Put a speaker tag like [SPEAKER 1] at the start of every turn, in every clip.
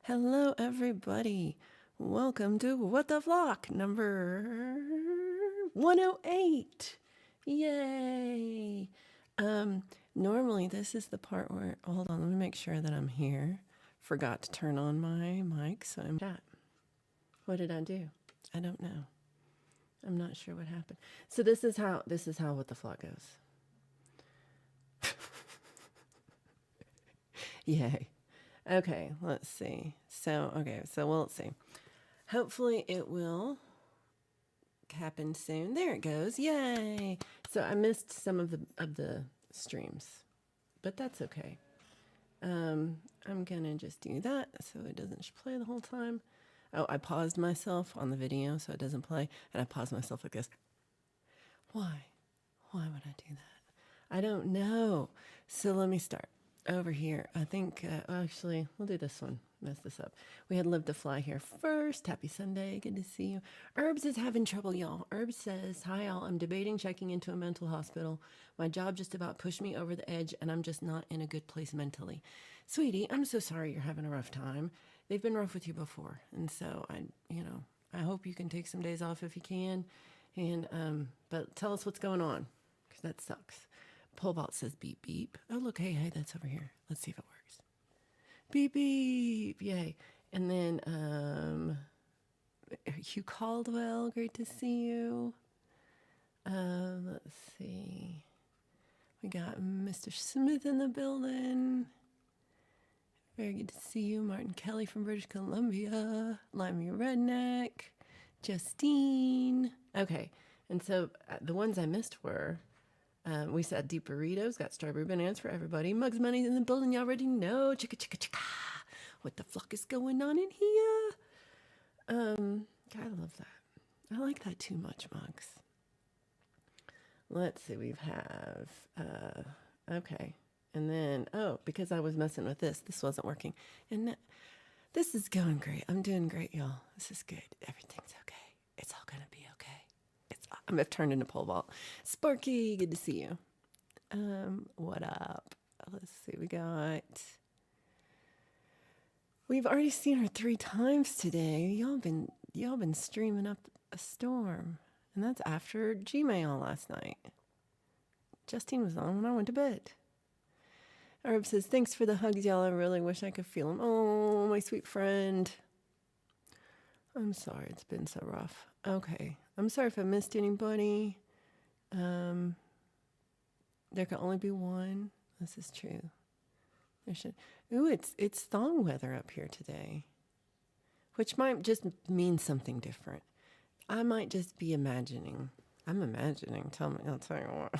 [SPEAKER 1] Hello, everybody. Welcome to What the Flock number 108. Yay. Normally, this is the part where, hold on, let me make sure that I'm here. Forgot to turn on my mic, so I'm chat. What did I do? I don't know. I'm not sure what happened. So this is how What the Flock goes. Yay. Okay, let's see. So let's see. Hopefully it will happen soon. There it goes. Yay. So I missed some of the streams, but that's okay. I'm gonna just do that so it doesn't play the whole time. Oh, I paused myself on the video so it doesn't play, and I paused myself like this. Why? Why would I do that? I don't know. So let me start over here. I think, actually, we'll do this one. Mess this up. We had Live to Fly here first. Happy Sunday. Good to see you. Herbs is having trouble, y'all. Herbs says, hi, all. I'm debating checking into a mental hospital. My job just about pushed me over the edge, and I'm just not in a good place mentally. Sweetie, I'm so sorry you're having a rough time. They've been rough with you before. And so, I hope you can take some days off if you can. And, but tell us what's going on, because that sucks. Polebot says beep beep. Oh, look, hey, that's over here. Let's see if it works. Beep beep, yay. And then Hugh Caldwell, great to see you. Let's see. We got Mr. Smith in the building. Very good to see you. Martin Kelly from British Columbia. Limey Redneck. Justine. Okay, and so the ones I missed were we said deep burritos, got strawberry bananas for everybody. Mugs Money's in the building, you already know. Chicka chicka chicka. What the fuck is going on in here? I love that. I like that too much, Mugs. Let's see, we have okay. And then because I was messing with this wasn't working. And this is going great. I'm doing great, y'all. This is good. Everything's okay. It's all gonna be okay. I've turned into pole vault. Sparky, good to see you. What up? Let's see. We've already seen her 3 times today. Y'all been streaming up a storm, and that's after Gmail last night. Justine was on when I went to bed. Herb says, thanks for the hugs, y'all. I really wish I could feel them. Oh, my sweet friend. I'm sorry it's been so rough. Okay. I'm sorry if I missed anybody. There can only be one. This is true. It's thong weather up here today, which might just mean something different. I might just be imagining. I'm imagining. I'll tell you what.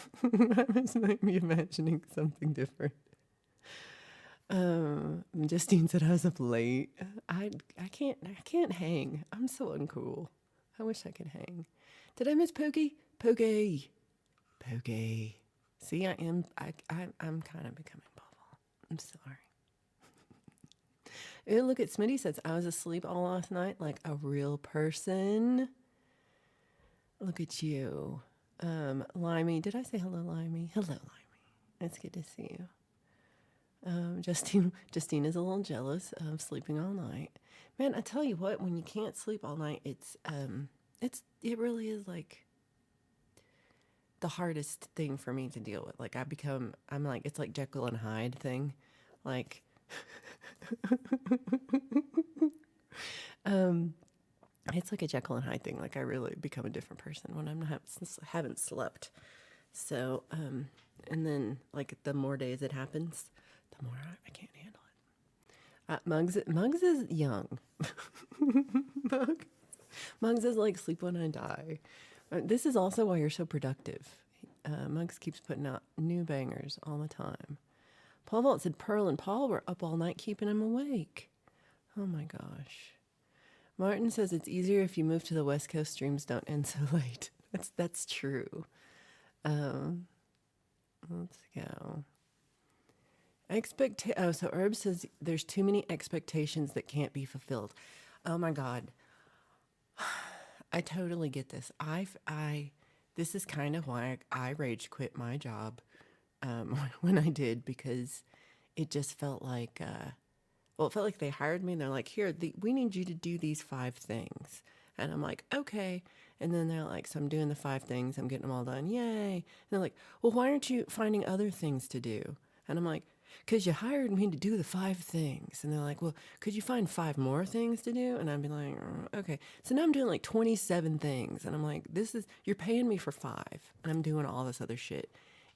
[SPEAKER 1] I just might be imagining something different. Justine said I was up late. I can't hang. I'm so uncool. I wish I could hang. Did I miss Pokey? Pokey. See, I'm kind of becoming bubble. I'm sorry. Ooh, look at Smitty says I was asleep all last night like a real person. Look at you. Limey. Did I say hello, Limey? Hello, Limey. It's good to see you. Justine is a little jealous of sleeping all night. Man, I tell you what, when you can't sleep all night, it really is like the hardest thing for me to deal with. Like I'm like, it's like Jekyll and Hyde thing. Like, it's like a Jekyll and Hyde thing. Like I really become a different person when I haven't slept. So, and then like the more days it happens, the more I can't handle it. Muggs is young. Muggs is like sleep when I die. This is also why you're so productive. Muggs keeps putting out new bangers all the time. Paul Vault said Pearl and Paul were up all night keeping him awake. Oh my gosh. Martin says it's easier if you move to the West Coast. Streams don't end so late. That's true. Let's go. So Herb says there's too many expectations that can't be fulfilled. Oh my God. I totally get this. This is kind of why I rage quit my job when I did, because it just felt like well, it felt like they hired me and they're like, here, we need you to do these 5 things. And I'm like, okay. And then they're like, so I'm doing the 5 things. I'm getting them all done. Yay. And they're like, well, why aren't you finding other things to do? And I'm like, because you hired me to do the 5 things. And they're like, well, could you find 5 more things to do? And I'd be like, okay. So now I'm doing like 27 things. And I'm like, you're paying me for 5. And I'm doing all this other shit.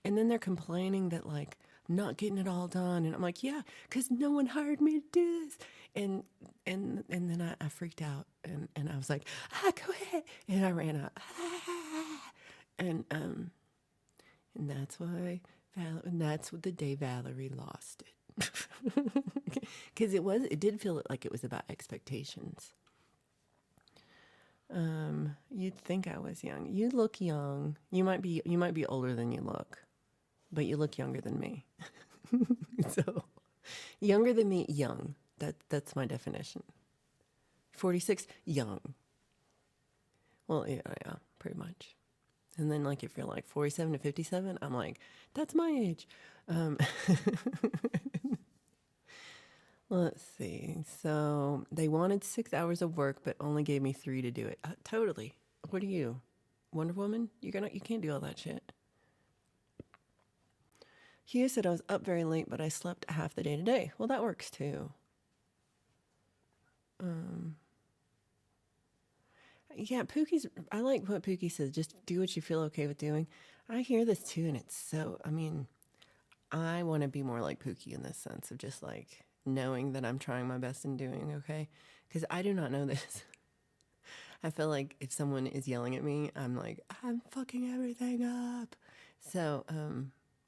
[SPEAKER 1] And then they're complaining that like, I'm not getting it all done. And I'm like, yeah, because no one hired me to do this. And then I freaked out and I was like, go ahead. And I ran out. And that's why and that's what the day Valerie lost it. Because it did feel like it was about expectations. You'd think I was young. You look young. You might be older than you look, but you look younger than me. So, younger than me, young. That's my definition. 46, young. Well, yeah, pretty much. And then, like, if you're like 47 to 57, I'm like, that's my age. Let's see. So they wanted 6 hours of work, but only gave me 3 to do it. Totally. What are you, Wonder Woman? You can't do all that shit. Hugh said I was up very late, but I slept half the day today. Well, that works too. Yeah, I like what Pookie says. Just do what you feel okay with doing. I hear this too, and it's so, I want to be more like Pookie in this sense of just like knowing that I'm trying my best and doing okay. Because I do not know this. I feel like if someone is yelling at me, I'm like, I'm fucking everything up. So,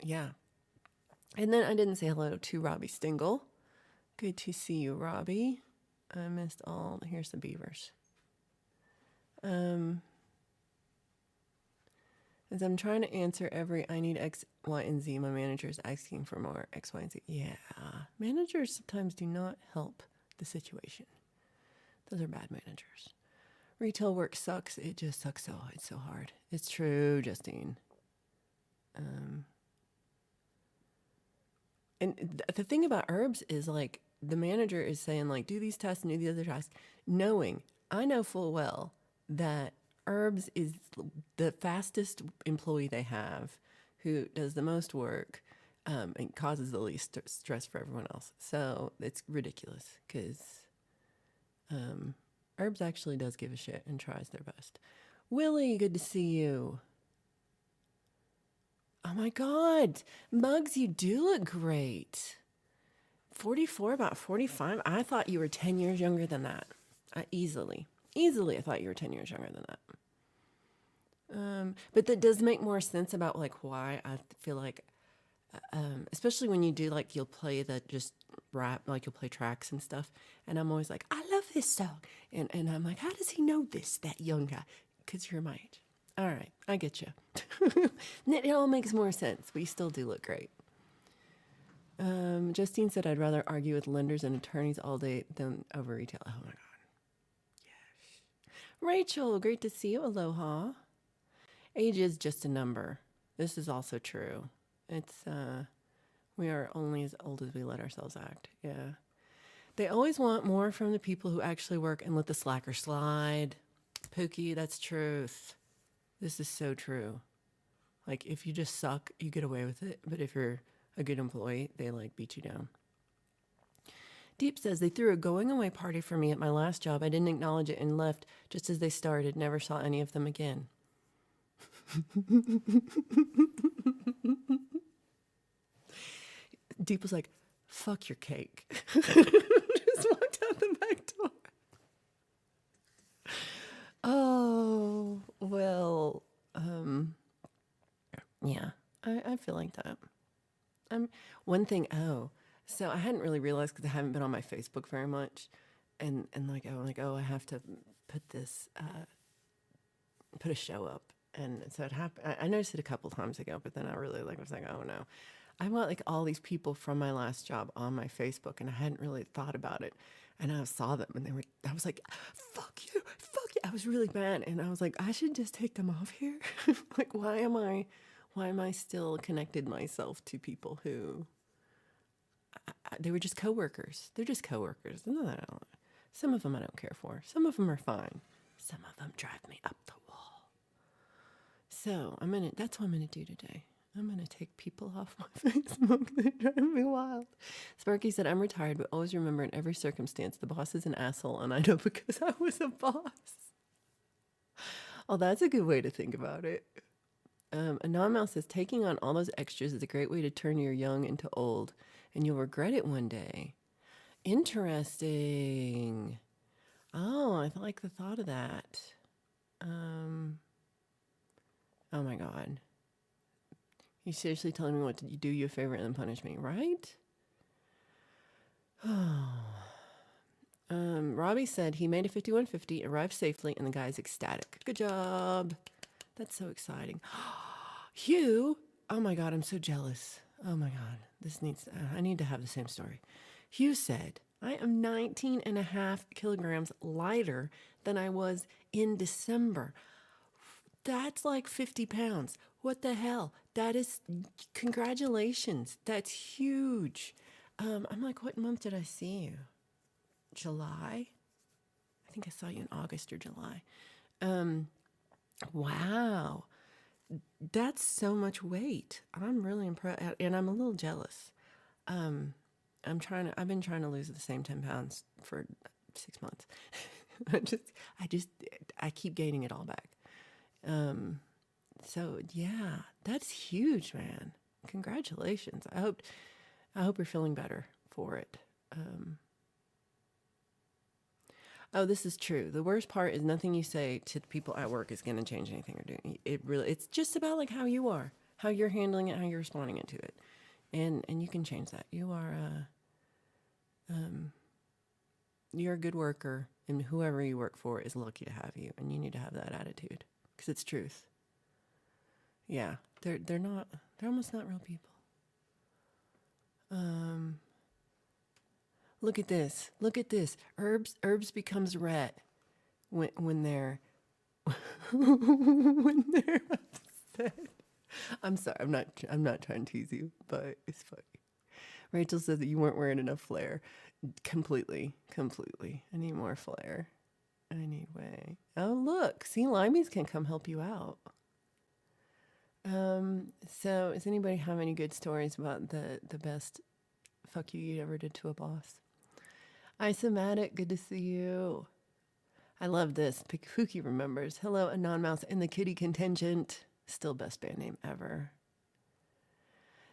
[SPEAKER 1] yeah. And then I didn't say hello to Robbie Stingle. Good to see you, Robbie. I missed all. Here's the beavers. As I'm trying to answer every I need X, Y, and Z, my manager is asking for more X, Y, and Z. Yeah, managers sometimes do not help the situation. Those are bad managers. Retail work sucks. It just sucks it's so hard. It's true, Justine. And the thing about herbs is like the manager is saying like do these tests and do the other tasks, knowing I know full well that herbs is the fastest employee they have, who does the most work, and causes the least stress for everyone else. So it's ridiculous because herbs actually does give a shit and tries their best. Willie, good to see you. Oh my God, Muggs, you do look great. 44, about 45. I thought you were 10 years younger than that. Easily, I thought you were 10 years younger than that. But that does make more sense about like why I feel like, especially when you do like you'll play the just rap, like you'll play tracks and stuff, and I'm always like, I love this song, and I'm like, how does he know this, that young guy? Because you're my age. All right, I get you. It all makes more sense, but you still do look great. Justine said, I'd rather argue with lenders and attorneys all day than over retail. Oh my God. Yes. Rachel, great to see you. Aloha. Age is just a number. This is also true. It's, we are only as old as we let ourselves act. Yeah. They always want more from the people who actually work and let the slacker slide. Pookie, that's truth. This is so true. Like, if you just suck, you get away with it. But if you're a good employee, they, like, beat you down. Deep says, they threw a going-away party for me at my last job. I didn't acknowledge it and left just as they started. Never saw any of them again. Deep was like, fuck your cake. Just walked out the back door. Oh, well, yeah, I feel like that. One thing, so I hadn't really realized because I haven't been on my Facebook very much. And like, I'm like, I have to put this, put a show up. And so it happened. I noticed it a couple times ago, but then I really was like, oh no. I want like all these people from my last job on my Facebook, and I hadn't really thought about it. And I saw them, and I was like, fuck you. I was really mad, and I was like, I should just take them off here. Like, why am I still connected myself to people who they were just coworkers. They're just coworkers. No, I don't. Some of them I don't care for. Some of them are fine. Some of them drive me up the wall. So that's what I'm gonna do today. I'm gonna take people off my Facebook. They drive me wild. Sparky said, I'm retired, but always remember in every circumstance the boss is an asshole, and I know because I was a boss. Oh, that's a good way to think about it. Anonymous says, taking on all those extras is a great way to turn your young into old, and you'll regret it one day. Interesting. Oh, I like the thought of that. Oh my God. You seriously telling me what to do you a favor and then punish me, right? Robbie said he made a 5150, arrived safely, and the guy's ecstatic. Good job. That's so exciting. Hugh, oh my God, I'm so jealous. Oh my God, I need to have the same story. Hugh said, I am 19 and a half kilograms lighter than I was in December. That's like 50 pounds. What the hell? Congratulations. That's huge. I'm like, what month did I see you? July? I think I saw you in August or July. Wow. That's so much weight. I'm really impressed, and I'm a little jealous. I've been trying to lose the same 10 pounds for 6 months. I keep gaining it all back. So yeah, that's huge, man. Congratulations. I hope you're feeling better for it. Oh, this is true. The worst part is nothing you say to the people at work is going to change anything you're doing. It's just about like how you are, how you're handling it, how you're responding to it. And you can change that. You're a good worker, and whoever you work for is lucky to have you, and you need to have that attitude because it's truth. Yeah, they're almost not real people. Look at this. Herbs becomes ret when they're when they're upset. I'm sorry. I'm not trying to tease you, but it's funny. Rachel said that you weren't wearing enough flair. Completely. I need more flair. I need way. Oh, look. Sea limeys can come help you out. So does anybody have any good stories about the best fuck you ever did to a boss? Isomatic, good to see you. I love this. Pookie remembers. Hello, Anon Mouse and the Kitty Contingent. Still best band name ever.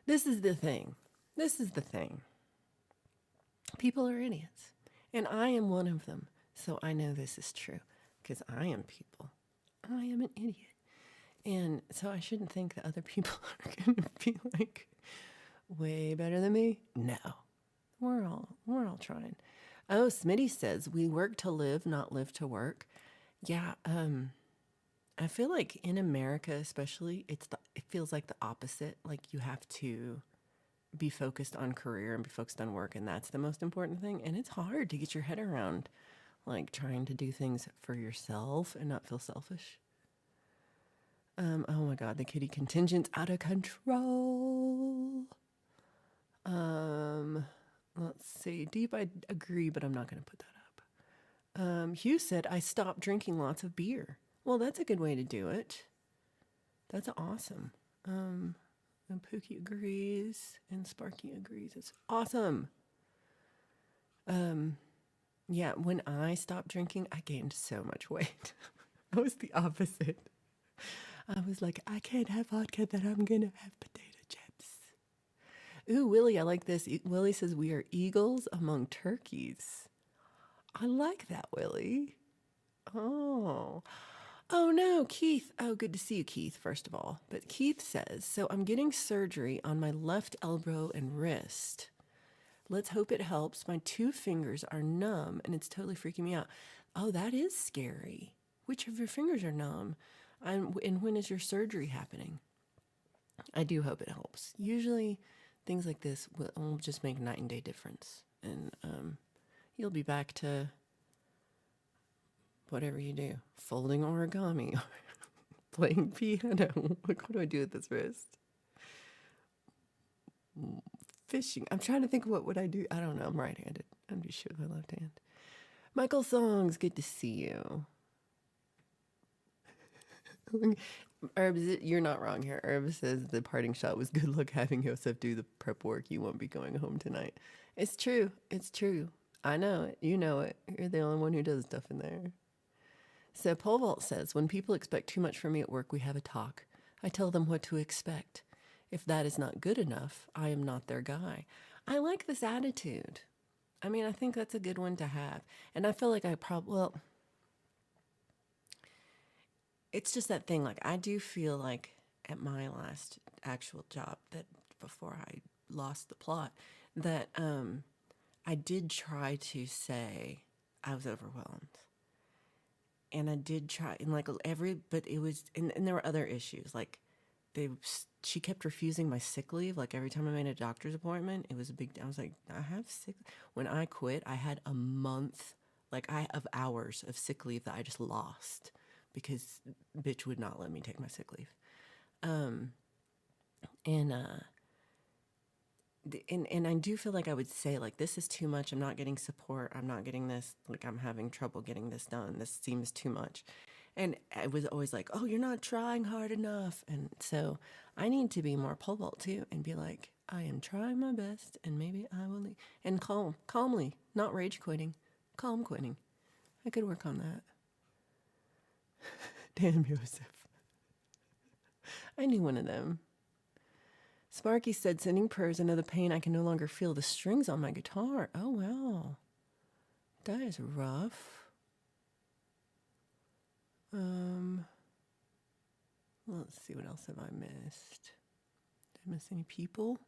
[SPEAKER 1] This is the thing. People are idiots. And I am one of them. So I know this is true. Because I am people. I am an idiot. And so I shouldn't think that other people are going to be like way better than me. No. We're all trying. Oh, Smitty says, we work to live, not live to work. Yeah, I feel like in America especially, it feels like the opposite. Like you have to be focused on career and be focused on work, and that's the most important thing. And it's hard to get your head around like trying to do things for yourself and not feel selfish. Oh my God, the kitty contingent's out of control. Let's see. Deep, I agree, but I'm not going to put that up. Hugh said, I stopped drinking lots of beer. Well, that's a good way to do it. That's awesome. And Pookie agrees, and Sparky agrees. It's awesome. Yeah, when I stopped drinking, I gained so much weight. I was the opposite. I was like, I can't have vodka, then I'm going to have potato chips. Ooh, Willie, I like this. Willie says, we are eagles among turkeys. I like that, Willie. Oh no, Keith. Oh, good to see you, Keith, first of all. But Keith says, so I'm getting surgery on my left elbow and wrist. Let's hope it helps. My 2 fingers are numb, and it's totally freaking me out. Oh, that is scary. Which of your fingers are numb? And when is your surgery happening? I do hope it helps. Usually, things like this will just make night and day difference. And you'll be back to whatever you do. Folding origami or playing piano. What do I do with this wrist? Fishing. I'm trying to think what would I do. I don't know. I'm right-handed. I'm just sure with my left hand. Michael Songs, good to see you. Herb, you're not wrong here. Herb says the parting shot was good luck having Joseph do the prep work. You won't be going home tonight. It's true. It's true. I know it. You know it. You're the only one who does stuff in there. So Pole Vault says, when people expect too much from me at work, we have a talk. I tell them what to expect. If that is not good enough, I am not their guy. I like this attitude. I mean, I think that's a good one to have. And I feel like well, it's just that thing. Like, I do feel like at my last actual job, that before I lost the plot, that I did try to say I was overwhelmed. And I did try, and like but it was, and there were other issues. Like, she kept refusing my sick leave. Like, every time I made a doctor's appointment, it was a big, I was like, I have sick. When I quit, I had a month, of hours of sick leave that I just lost because bitch would not let me take my sick leave. And I do feel like I would say, like, this is too much. I'm not getting support. I'm not getting this. Like, I'm having trouble getting this done. This seems too much. And I was always like, oh, you're not trying hard enough. And so I need to be more pole vault too and be like, I am trying my best and maybe I will leave. And calmly, not rage quitting, calm quitting. I could work on that. Damn, Joseph. I knew one of them. Sparky said, sending prayers into the pain. I can no longer feel the strings on my guitar. Oh, wow. That is rough. Let's see, what else have I missed? Did I miss any people?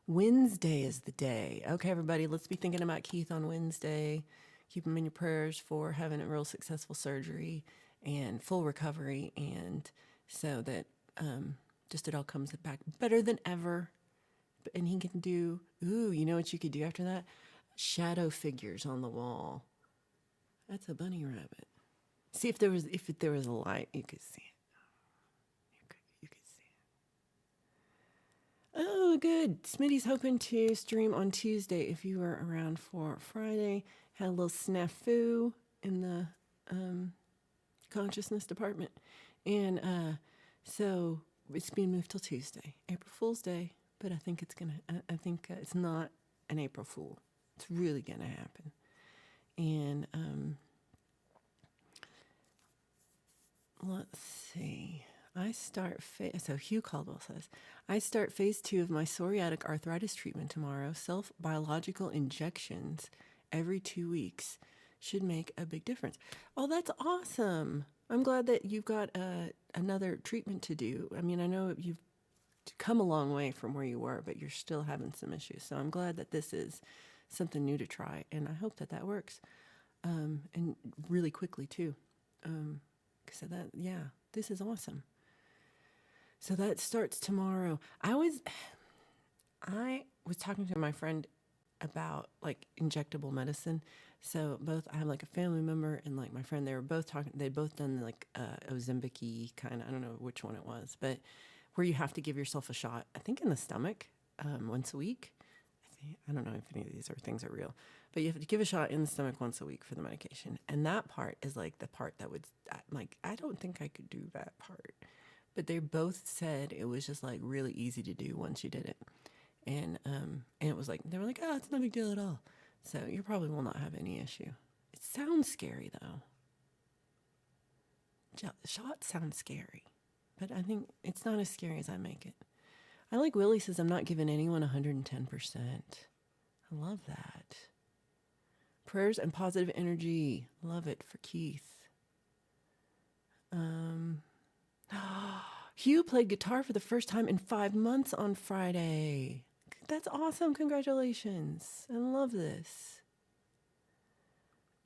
[SPEAKER 1] Wednesday is the day. Okay, everybody, let's be thinking about Keith on Wednesday. Keep him in your prayers for having a real successful surgery and full recovery, and so that just it all comes back better than ever. And he can do, you know what you could do after that? Shadow figures on the wall. That's a bunny rabbit. See if there was a light, you could see it. You could see it. Oh, good. Smitty's hoping to stream on Tuesday if you were around for Friday. Had a little snafu in the consciousness department, and so it's being moved till Tuesday, April Fool's Day. But I think it's it's not an April Fool. It's really gonna happen, and let's see. So Hugh Caldwell says, I start phase 2 of my psoriatic arthritis treatment tomorrow. Self-biological injections every 2 weeks should make a big difference. Oh, that's awesome. I'm glad that you've got another treatment to do. I mean, I know you've come a long way from where you were, but you're still having some issues. So I'm glad that this is something new to try, and I hope that works, and really quickly too. So this is awesome. So that starts tomorrow. I was talking to my friend about like injectable medicine. So I have like a family member and like my friend, they'd both done like Ozempic-y kind of, I don't know which one it was, but where you have to give yourself a shot, I think in the stomach, once a week. I don't know if any of these things are real, but you have to give a shot in the stomach once a week for the medication. And that part is like the part that would, like, I don't think I could do that part. But they both said it was just like really easy to do once you did it. And it was like, they were like, oh, it's no big deal at all. So you probably will not have any issue. It sounds scary though. Shots sound scary, but I think it's not as scary as I make it. I like Willie says, I'm not giving anyone 110%. I love that. Prayers and positive energy. Love it for Keith. Hugh played guitar for the first time in 5 months on Friday. That's awesome. Congratulations. I love this.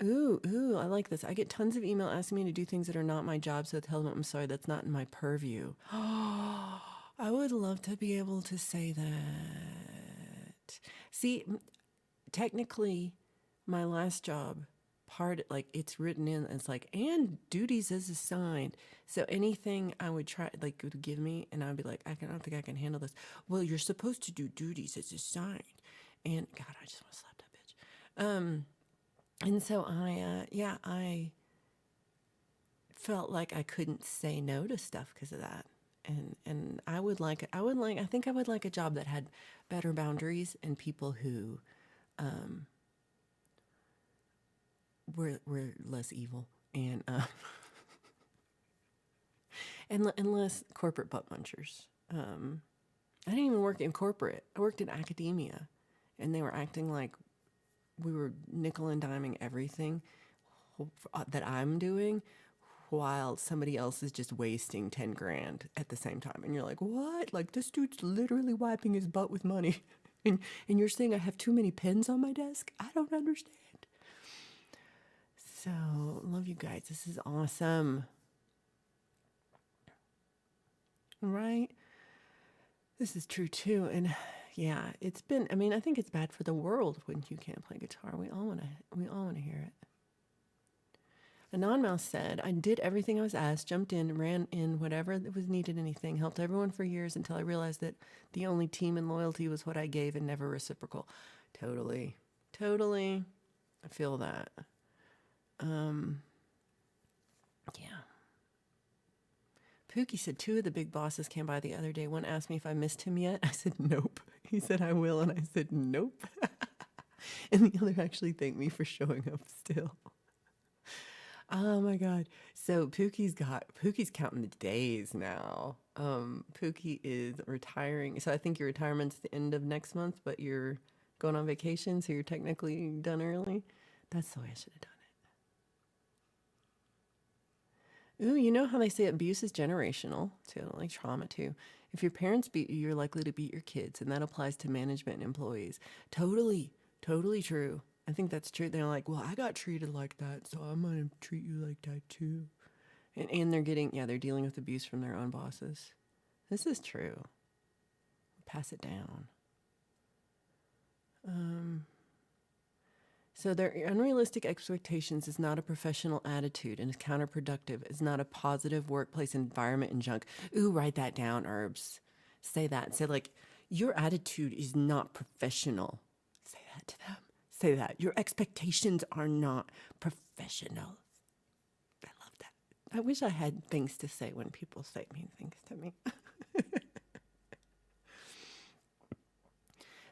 [SPEAKER 1] Ooh, I like this. I get tons of email asking me to do things that are not my job, so I tell them I'm sorry, that's not in my purview. I would love to be able to say that. See, technically, my last job, part, like it's written in, it's like, and duties as assigned. So anything I would try, like would give me, and I'd be like, don't think I can handle this. Well, you're supposed to do duties as assigned. And God, I just want to slap that bitch. And so I felt like I couldn't say no to stuff because of that. And I think I would like a job that had better boundaries and people who were less evil and and less corporate butt munchers. I didn't even work in corporate. I worked in academia, and they were acting like we were nickel and diming everything that I'm doing, while somebody else is just wasting 10 grand at the same time. And you're like, what? Like, this dude's literally wiping his butt with money. And you're saying I have too many pens on my desk? I don't understand. So, love you guys. This is awesome. Right? This is true too. And yeah, it's been, I mean, I think it's bad for the world when you can't play guitar. We all want to hear it. Anonmouse said, I did everything I was asked, jumped in, ran in whatever that was needed, anything, helped everyone for years until I realized that the only team and loyalty was what I gave and never reciprocal. Totally. I feel that. Yeah. Pookie said 2 of the big bosses came by the other day. One asked me if I missed him yet. I said, nope. He said, I will. And I said, nope. And the other actually thanked me for showing up still. Oh my God. So Pookie's counting the days now. Pookie is retiring. So I think your retirement's the end of next month, but you're going on vacation, so you're technically done early. That's the way I should have done it. Ooh, you know how they say abuse is generational, too, like trauma too. If your parents beat you, you're likely to beat your kids, and that applies to management and employees. Totally true. I think that's true. They're like, well, I got treated like that, so I'm going to treat you like that too. And they're dealing with abuse from their own bosses. This is true. Pass it down. So their unrealistic expectations is not a professional attitude and is counterproductive. It's not a positive workplace environment and junk. Ooh, write that down, Herbs. Say that. Say like, your attitude is not professional. Say that to them. Say that. Your expectations are not professional. I love that. I wish I had things to say when people say mean things to me.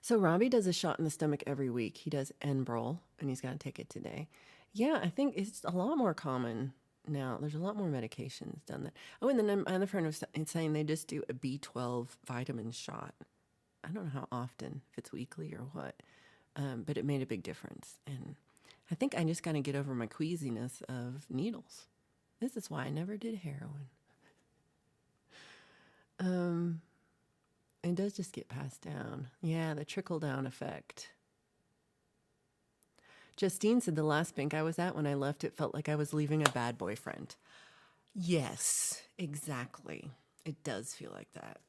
[SPEAKER 1] So Robbie does a shot in the stomach every week. He does Enbrel, and he's got to take it today. Yeah, I think it's a lot more common now. There's a lot more medications done that. Oh, and then my other friend was saying they just do a B12 vitamin shot. I don't know how often, if it's weekly or what, but it made a big difference. And I think I just got to get over my queasiness of needles. This is why I never did heroin. It does just get passed down. Yeah, the trickle-down effect. Justine said the last bank I was at, when I left, it felt like I was leaving a bad boyfriend. Yes, exactly. It does feel like that.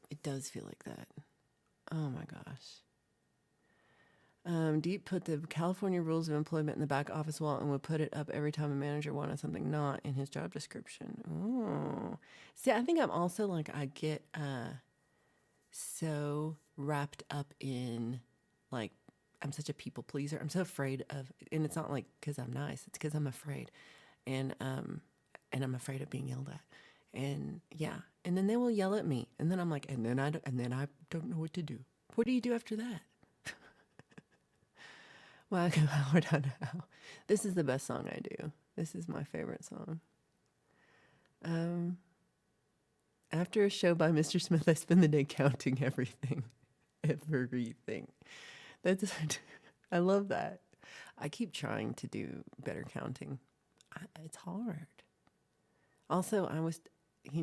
[SPEAKER 1] Oh my gosh. Deep put the California rules of employment in the back office wall and would put it up every time a manager wanted something not in his job description. Oh. See, I think I'm also like, I get so wrapped up in, like, I'm such a people pleaser. I'm so afraid of, and it's not like because I'm nice. It's because I'm afraid, and I'm afraid of being yelled at, and yeah, and then they will yell at me, and then I'm like, and then I don't know what to do. What do you do after that? Welcome, Howard Hunter. This is the best song I do. This is my favorite song. After a show by Mr. Smith, I spend the day counting everything. Everything. I love that. I keep trying to do better counting. It's hard. Also, he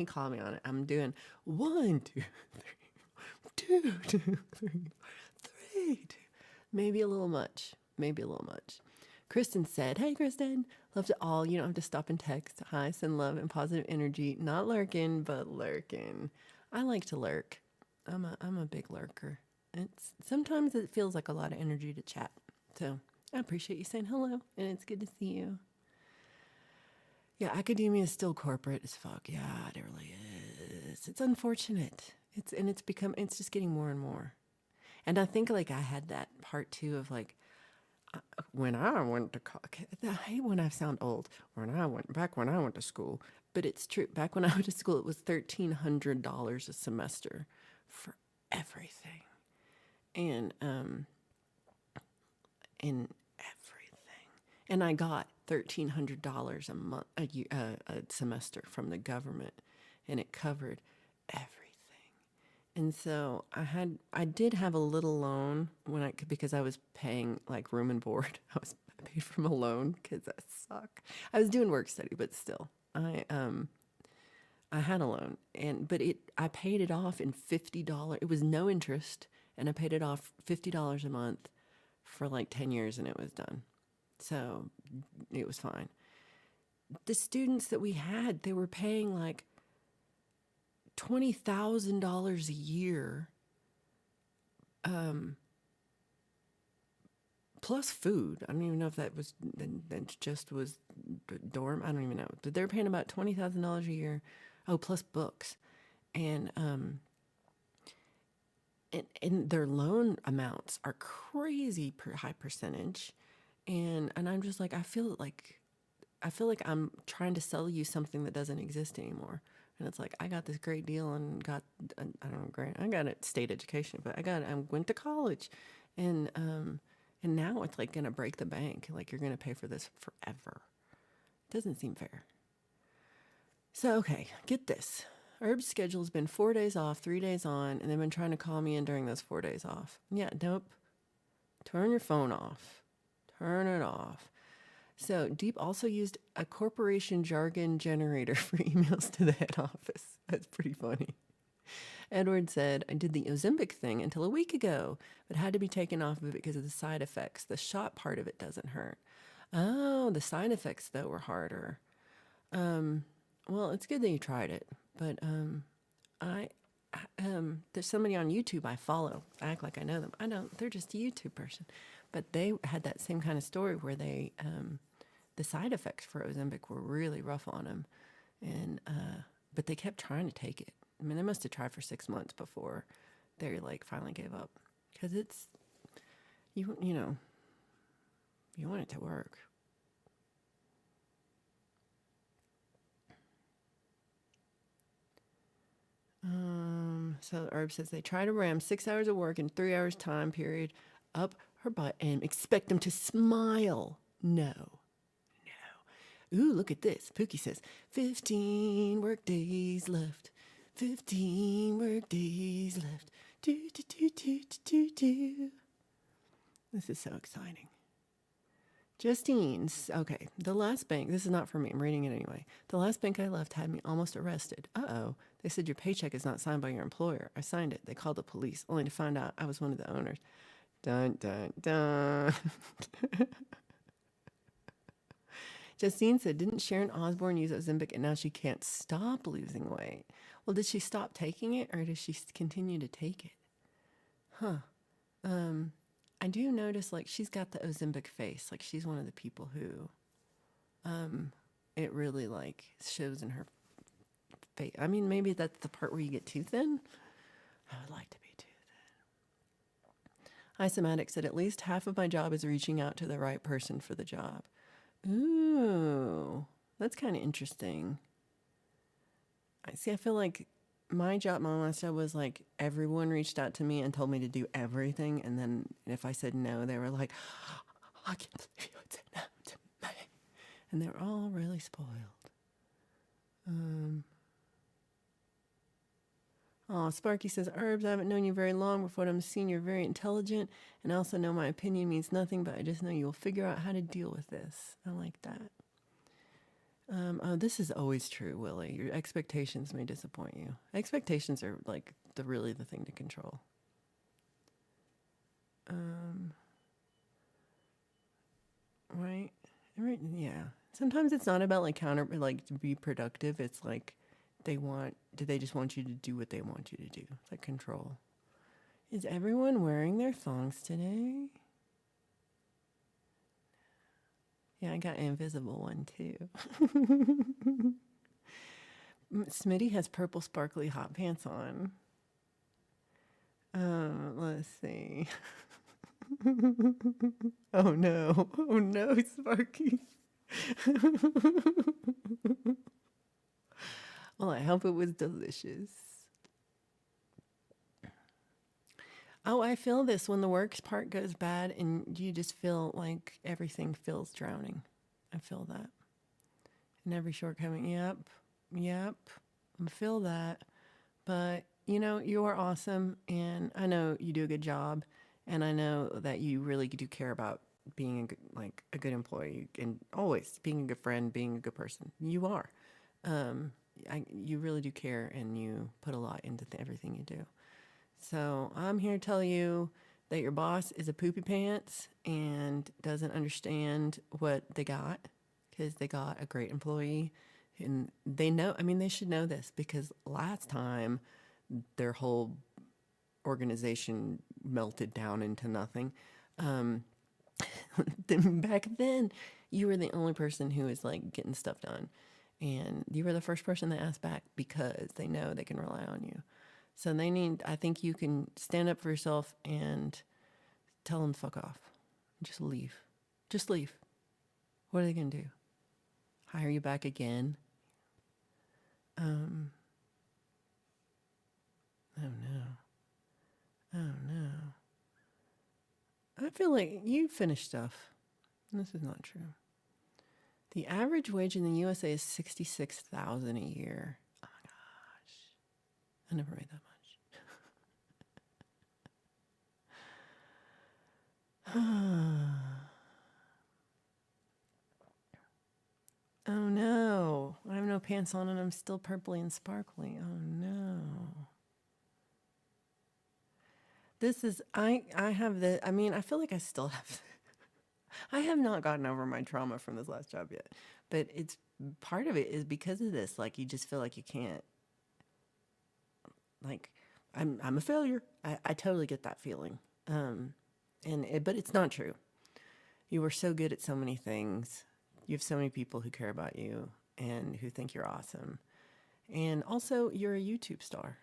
[SPEAKER 1] called me on it. I'm doing 1, 2, 3, 2, 2, 3, 3, 2. Maybe a little much. Kristen said, hey, Kristen, love to all. You don't have to stop and text. Hi, send love and positive energy. Not lurking, but lurking. I like to lurk. I'm a big lurker. Sometimes it feels like a lot of energy to chat. So I appreciate you saying hello, and it's good to see you. Yeah, academia is still corporate as fuck. Yeah, it really is. It's unfortunate. It's just getting more and more. And I think like I had that part too of like when I went to college. I hate when I sound old. When I went to school, but it's true. Back when I went to school, it was $1,300 a semester for everything, and in everything. And I got $1,300 a month, a semester from the government, and it covered everything. And so I did have a little loan because I was paying like room and board. I paid from a loan because I suck. I was doing work study, but still, I had a loan, but I paid it off in $50. It was no interest, and I paid it off $50 a month for like 10 years, and it was done. So it was fine. The students that we had, they were paying like $20,000 a year, plus food. I don't even know if that just was dorm. I don't even know. But they're paying about $20,000 a year. Oh, plus books, and and their loan amounts are crazy high percentage, and I'm just like I feel like I'm trying to sell you something that doesn't exist anymore. And it's like I got this great deal and I don't know, great. I got a state education, but I went to college, and now it's like gonna break the bank. Like you're gonna pay for this forever. Doesn't seem fair. So okay, get this. Herb's schedule has been 4 days off, 3 days on, and they've been trying to call me in during those 4 days off. Yeah, nope. Turn your phone off. Turn it off. So, Deep also used a corporation jargon generator for emails to the head office. That's pretty funny. Edward said, I did the Ozempic thing until a week ago, but had to be taken off of it because of the side effects. The shot part of it doesn't hurt. Oh, the side effects, though, were harder. Well, it's good that you tried it, but I, there's somebody on YouTube I follow. I act like I know them. I don't. They're just a YouTube person, but they had that same kind of story where the side effects for Ozempic were really rough on them, and but they kept trying to take it. I mean, they must have tried for 6 months before they like finally gave up, because it's you know you want it to work. So Herb says they try to ram 6 hours of work in 3 hours time period up her butt and expect them to smile. No. Ooh, look at this. Pookie says 15 work days left. 15 work days left. Do, do, do, do, do, do. This is so exciting. Justine's, okay, the last bank, this is not for me, I'm reading it anyway. The last bank I left had me almost arrested. Uh-oh. They said your paycheck is not signed by your employer. I signed it. They called the police, only to find out I was one of the owners. Dun, dun, dun. Justine said, didn't Sharon Osbourne use Ozempic and now she can't stop losing weight? Well, did she stop taking it or does she continue to take it? Huh. I do notice like she's got the Ozempic face. Like she's one of the people who it really like shows in her face. I mean, maybe that's the part where you get too thin. I would like to be too thin. Isomatic said, at least half of my job is reaching out to the right person for the job. Ooh, that's kind of interesting. I see. I feel like my last job was like everyone reached out to me and told me to do everything, and then if I said no, they were like, "I can't believe you would say no to me," and they were all really spoiled. Oh, Sparky says, Herbs, I haven't known you very long, but what I'm seeing, you're very intelligent, and I also know my opinion means nothing, but I just know you'll figure out how to deal with this. I like that. Oh, this is always true, Willie. Your expectations may disappoint you. Expectations are like really the thing to control. Right? Right? Yeah. Sometimes it's not about like to be productive. It's like do they just want you to do what they want you to do? It's like control. Is everyone wearing their thongs today? Yeah, I got an invisible one too. Smitty has purple sparkly hot pants on. Let's see. Oh no. Oh no, Sparky. Well, I hope it was delicious. Oh, I feel this when the works part goes bad and you just feel like everything feels drowning. I feel that. And every shortcoming. Yep. Yep. I feel that. But, you know, you are awesome. And I know you do a good job. And I know that you really do care about being a good, like a good employee and always being a good friend, being a good person. You are. You really do care and you put a lot into everything you do. So I'm here to tell you that your boss is a poopy pants and doesn't understand what they got because they got a great employee. And they know, I mean, they should know this because last time their whole organization melted down into nothing. Um, Back then, you were the only person who was like getting stuff done. And you were the first person that asked back because they know they can rely on you. So they need, I think you can stand up for yourself and tell them to fuck off. Just leave. Just leave. What are they going to do? Hire you back again? Um, oh no. Oh no. I feel like you finished stuff. This is not true. The average wage in the USA is $66,000 a year. Oh my gosh. I never made that much. Oh no. I have no pants on and I'm still purpley and sparkly. Oh no. This is I have the I mean, I feel like I still have I have not gotten over my trauma from this last job yet. But it's part of it is because of this. Like you just feel like you can't like I'm a failure. I totally get that feeling. But it's not true. You were so good at so many things. You have so many people who care about you and who think you're awesome. And also, you're a YouTube star.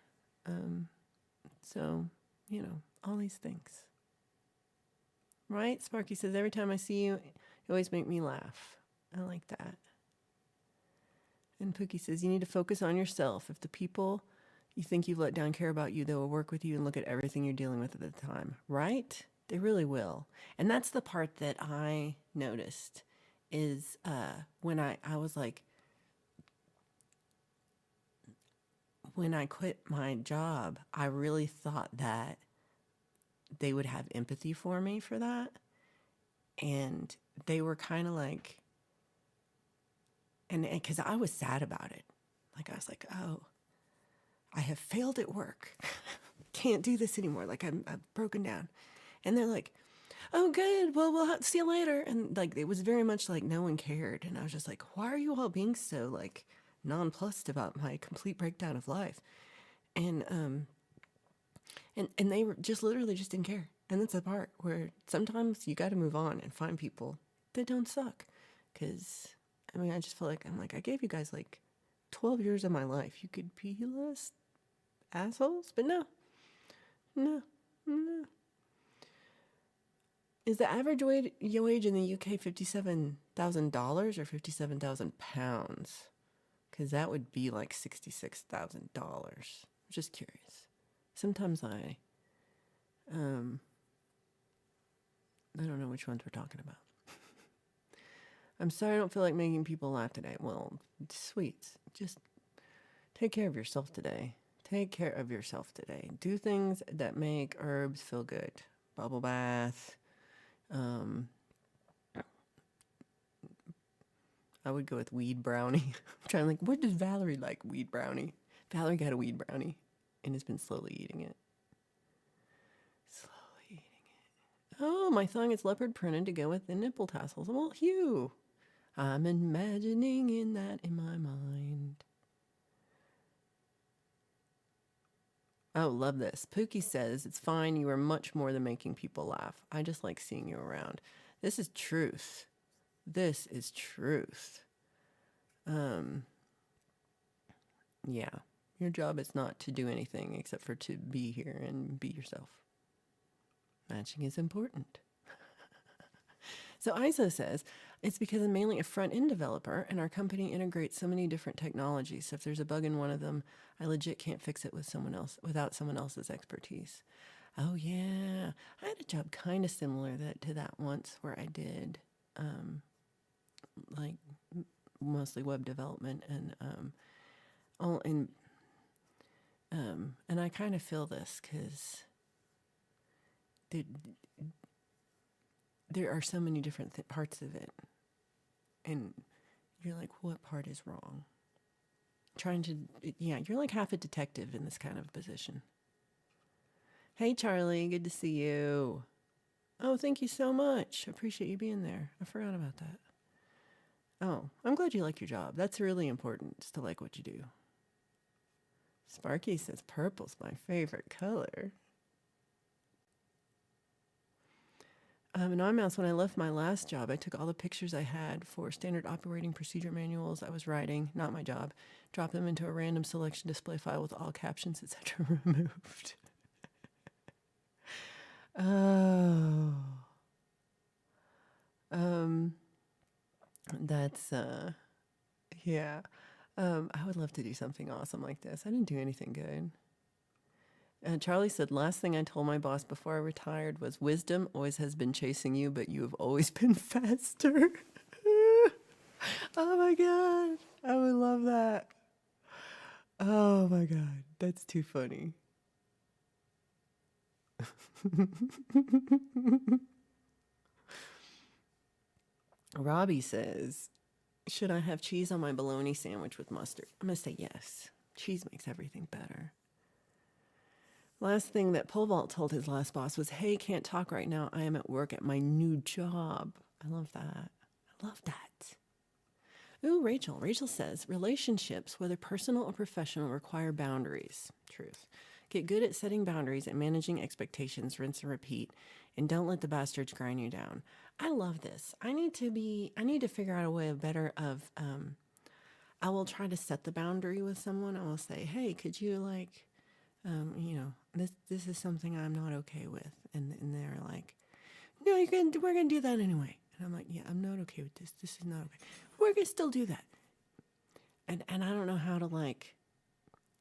[SPEAKER 1] So, you know, all these things. Right? Sparky says, every time I see you, you always make me laugh. I like that. And Pookie says, you need to focus on yourself. If the people you think you've let down care about you, they will work with you and look at everything you're dealing with at the time. Right? They really will. And that's the part that I noticed is when I was like, when I quit my job, I really thought that they would have empathy for me for that. And they were kind of like, and because I was sad about it. Like, I was like, oh, I have failed at work. Can't do this anymore. Like, I'm broken down. And they're like, oh, good. Well, we'll see you later. And like, it was very much like no one cared. And I was just like, why are you all being so like nonplussed about my complete breakdown of life? And they were just literally just didn't care. And that's the part where sometimes you got to move on and find people that don't suck. Because, I mean, I just feel like, I'm like, I gave you guys like 12 years of my life. You could be less assholes. But no. Is the average wage in the UK $57,000 or 57,000 pounds? Because that would be like $66,000. Just curious. Sometimes I don't know which ones we're talking about. I'm sorry I don't feel like making people laugh today. Well, sweet. Just take care of yourself today. Take care of yourself today. Do things that make herbs feel good. Bubble bath. I would go with weed brownie. I'm trying to like, what does Valerie like? Weed brownie. Valerie got a weed brownie and has been slowly eating it. Oh, my thong is leopard printed to go with the nipple tassels. Well, Hugh. I'm imagining that in my mind. Oh, love this. Pookie says, it's fine. You are much more than making people laugh. I just like seeing you around. This is truth. This is truth. Yeah. Your job is not to do anything except for to be here and be yourself. Matching is important. So ISO says, it's because I'm mainly a front-end developer and our company integrates so many different technologies. So if there's a bug in one of them, I legit can't fix it with someone else without someone else's expertise. Oh yeah. I had a job kind of similar to that once where I did like mostly web development and I kind of feel this because there are so many different parts of it, and you're like, what part is wrong? You're like half a detective in this kind of position. Hey, Charlie, good to see you. Oh, thank you so much. Appreciate you being there. I forgot about that. Oh, I'm glad you like your job. That's really important, is to like what you do. Sparky says purple's my favorite color. Anonymous, when I left my last job, I took all the pictures I had for standard operating procedure manuals I was writing, not my job, dropped them into a random selection display file with all captions, etc. removed. Oh. That's, yeah. I would love to do something awesome like this. I didn't do anything good. Charlie said, last thing I told my boss before I retired was wisdom always has been chasing you, but you have always been faster. Oh my God. I would love that. Oh my God. That's too funny. Robbie says, should I have cheese on my bologna sandwich with mustard? I'm going to say yes. Cheese makes everything better. Last thing that Pole Vault told his last boss was, hey, can't talk right now. I am at work at my new job. I love that. I love that. Ooh, Rachel. Rachel says, relationships, whether personal or professional, require boundaries. Truth. Get good at setting boundaries and managing expectations, rinse and repeat, and don't let the bastards grind you down. I love this. I need to figure out a way I will try to set the boundary with someone. I will say, hey, could you this is something I'm not okay with. And they're like, no, we're going to do that anyway. And I'm like, yeah, I'm not okay with this. This is not okay. We're going to still do that. And I don't know how to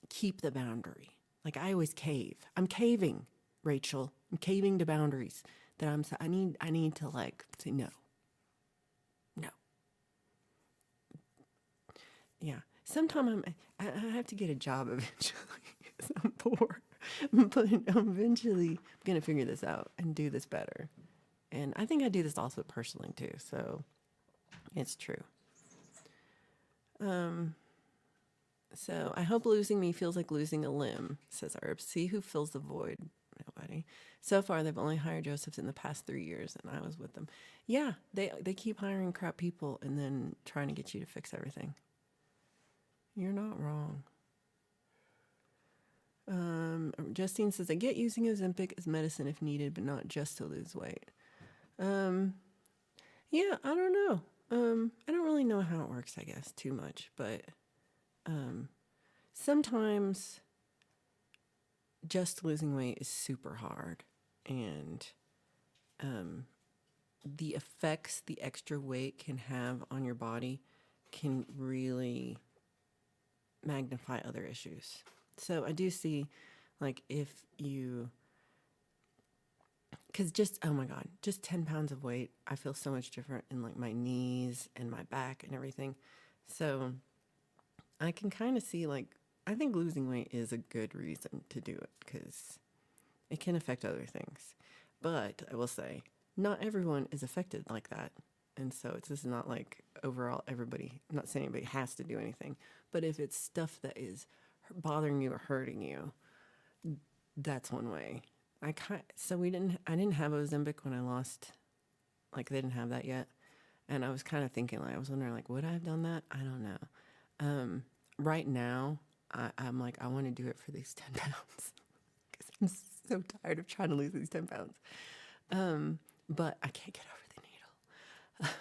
[SPEAKER 1] keep the boundary. I always cave. I'm caving, Rachel. I'm caving to boundaries that I need to say no. No. Yeah. Sometime I have to get a job eventually because I'm poor. But eventually I'm going to figure this out and do this better. And I think I do this also personally too. So it's true. So I hope losing me feels like losing a limb, says Herb. See who fills the void. Nobody. So far, they've only hired Josephs in the past 3 years, and I was with them. Yeah, they keep hiring crap people and then trying to get you to fix everything. You're not wrong. Justine says, I get using Ozempic as medicine if needed, but not just to lose weight. Yeah, I don't know. I don't really know how it works, I guess, too much, but sometimes just losing weight is super hard, and the effects the extra weight can have on your body can really magnify other issues. So I do see, if you, because oh my God, just 10 pounds of weight, I feel so much different in my knees and my back and everything. So I can kind of see, I think losing weight is a good reason to do it because it can affect other things. But I will say, not everyone is affected like that. And so this is not overall everybody, I'm not saying anybody has to do anything, but if it's stuff that is bothering you or hurting you, that's one way. I didn't have Ozempic when I lost, they didn't have that yet. And I was kind of thinking, I was wondering, would I have done that? I don't know. Right now, I'm I want to do it for these 10 pounds because I'm so tired of trying to lose these 10 pounds. But I can't get over the needle.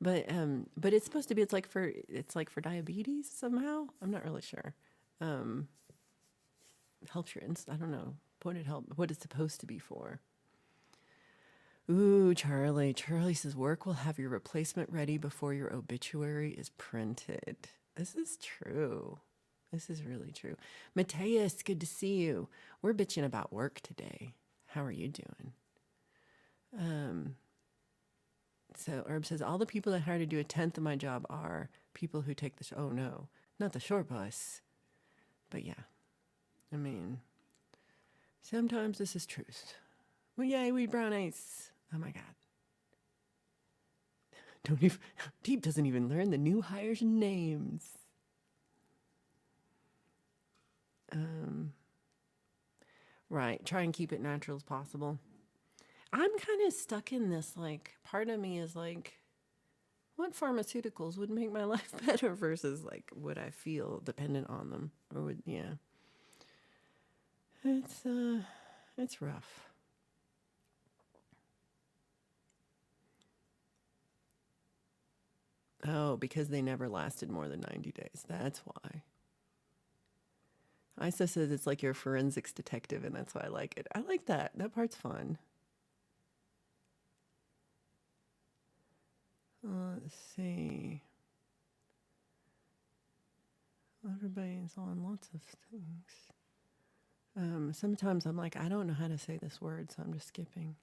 [SPEAKER 1] but it's supposed to be. It's like for diabetes somehow. I'm not really sure. Um, helps your I don't know what it help. What it's supposed to be for. Ooh, Charlie. Charlie says work will have your replacement ready before your obituary is printed. This is true. This is really true. Mateus, good to see you. We're bitching about work today. How are you doing? So Herb says, all the people that hire to do a tenth of my job are people who take the, oh no, not the short bus. But yeah, I mean, sometimes this is truth. Well, yay, we brown ice. Oh my God. Deep doesn't even learn the new hires' names. Right, try and keep it natural as possible. I'm kind of stuck in this, like, part of me is like, what pharmaceuticals would make my life better versus like would I feel dependent on them or would it's rough. Oh, because they never lasted more than 90 days. That's why. Isa says it's like you're a forensics detective, and that's why I like it. I like that. That part's fun. Let's see. Everybody's on lots of things. Sometimes I'm like, I don't know how to say this word, so I'm just skipping.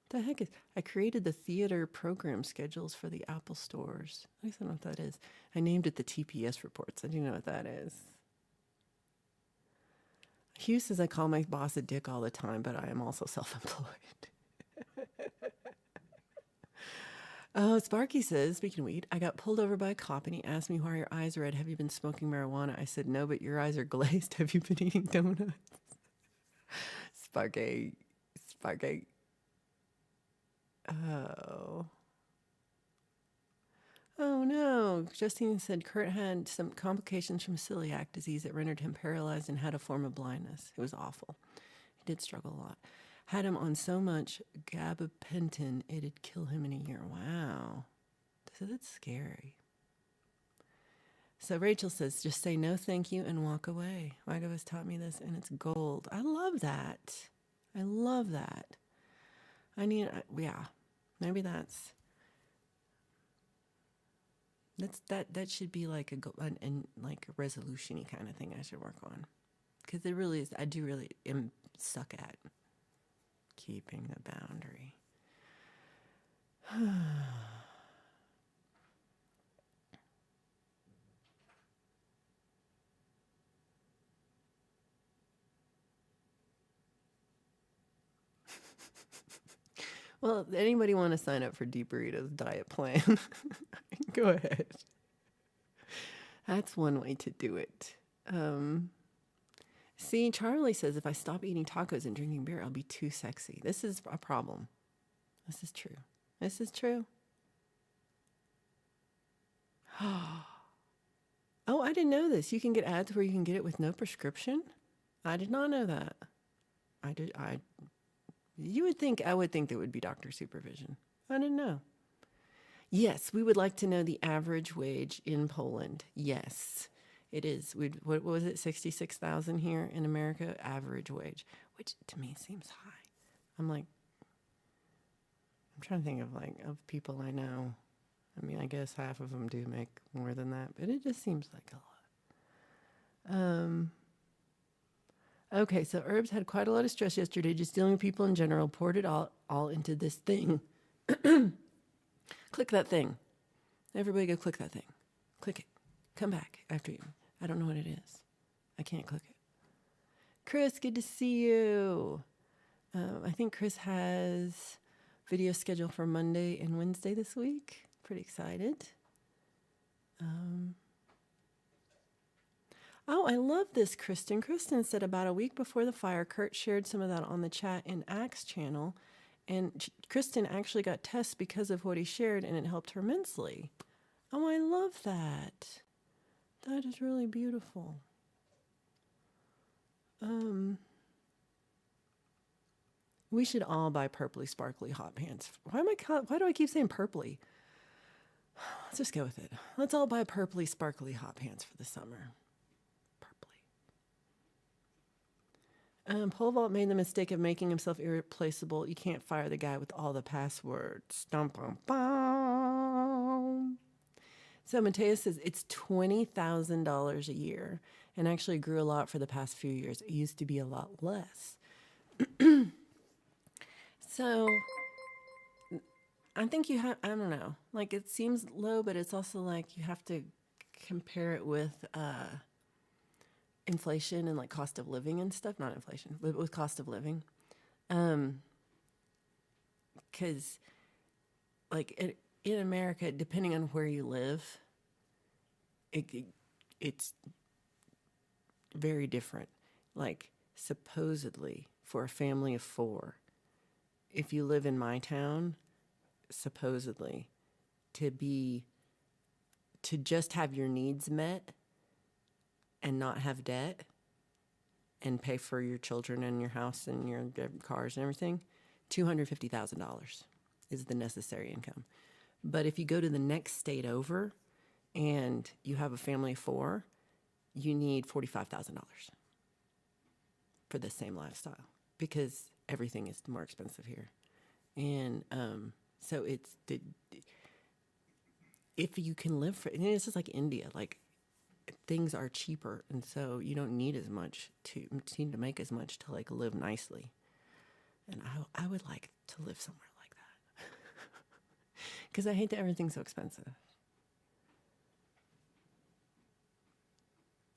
[SPEAKER 1] The heck is, I created the theater program schedules for the Apple stores. I don't know what that is. I named it the TPS reports. I do know what that is. Hugh says I call my boss a dick all the time, but I am also self-employed. Oh, Sparky says, speaking of weed, I got pulled over by a cop and he asked me why your eyes are red. Have you been smoking marijuana? I said, no, but your eyes are glazed. Have you been eating donuts? Sparky. Oh. Oh no. Justine said Kurt had some complications from celiac disease that rendered him paralyzed and had a form of blindness. It was awful. He did struggle a lot. Had him on so much gabapentin, it'd kill him in a year. Wow. That's scary. So Rachel says, just say no thank you and walk away. Wago has taught me this and it's gold. I love that. I love that. Maybe that's that should be like like a resolution-y kind of thing I should work on. Because it really is, I do really am suck at keeping the boundary. Well, anybody want to sign up for Deep Burrito's diet plan? Go ahead. That's one way to do it. See, Charlie says if I stop eating tacos and drinking beer, I'll be too sexy. This is a problem. This is true. This is true. Oh, I didn't know this. You can get ads where you can get it with no prescription. I did not know that. I would think there would be doctor supervision. I didn't know. Yes, we would like to know the average wage in Poland. Yes, it is. What was it? 66,000 here in America, average wage, which to me seems high. I'm trying to think of people I know. I mean, I guess half of them do make more than that, but it just seems like a lot. Okay, so Herbs had quite a lot of stress yesterday, just dealing with people in general, poured it all into this thing. Click that thing. Everybody go click that thing. Click it. Come back after you. I don't know what it is. I can't click it. Chris, good to see you. I think Chris has video scheduled for Monday and Wednesday this week. Pretty excited. Oh, I love this, Kristen. Kristen said about a week before the fire, Kurt shared some of that on the chat in Axe channel. And Kristen actually got tests because of what he shared, and it helped her immensely. Oh, I love that. That is really beautiful. We should all buy purpley sparkly hot pants. Why do I keep saying purpley? Let's just go with it. Let's all buy purpley sparkly hot pants for the summer. Purpley. Pole vault made the mistake of making himself irreplaceable. You can't fire the guy with all the passwords. Dum, bum, bum. So Mateus says it's $20,000 a year, and actually grew a lot for the past few years. It used to be a lot less. So I think you have, I don't know, like it seems low, but it's also like you have to compare it with inflation and like cost of living and stuff. Not inflation, but with cost of living. Because like in America, depending on where you live, it's very different. Like supposedly for a family of 4, if you live in my town, supposedly to just have your needs met and not have debt and pay for your children and your house and your cars and everything, $250,000 is the necessary income. But if you go to the next state over and you have a family of 4, you need $45,000 for the same lifestyle because everything is more expensive here. And so if you can live for, and it's just like India, like things are cheaper, and so you don't need as much to need to make as much to like live nicely. And I would like to live somewhere like that because I hate that everything's so expensive.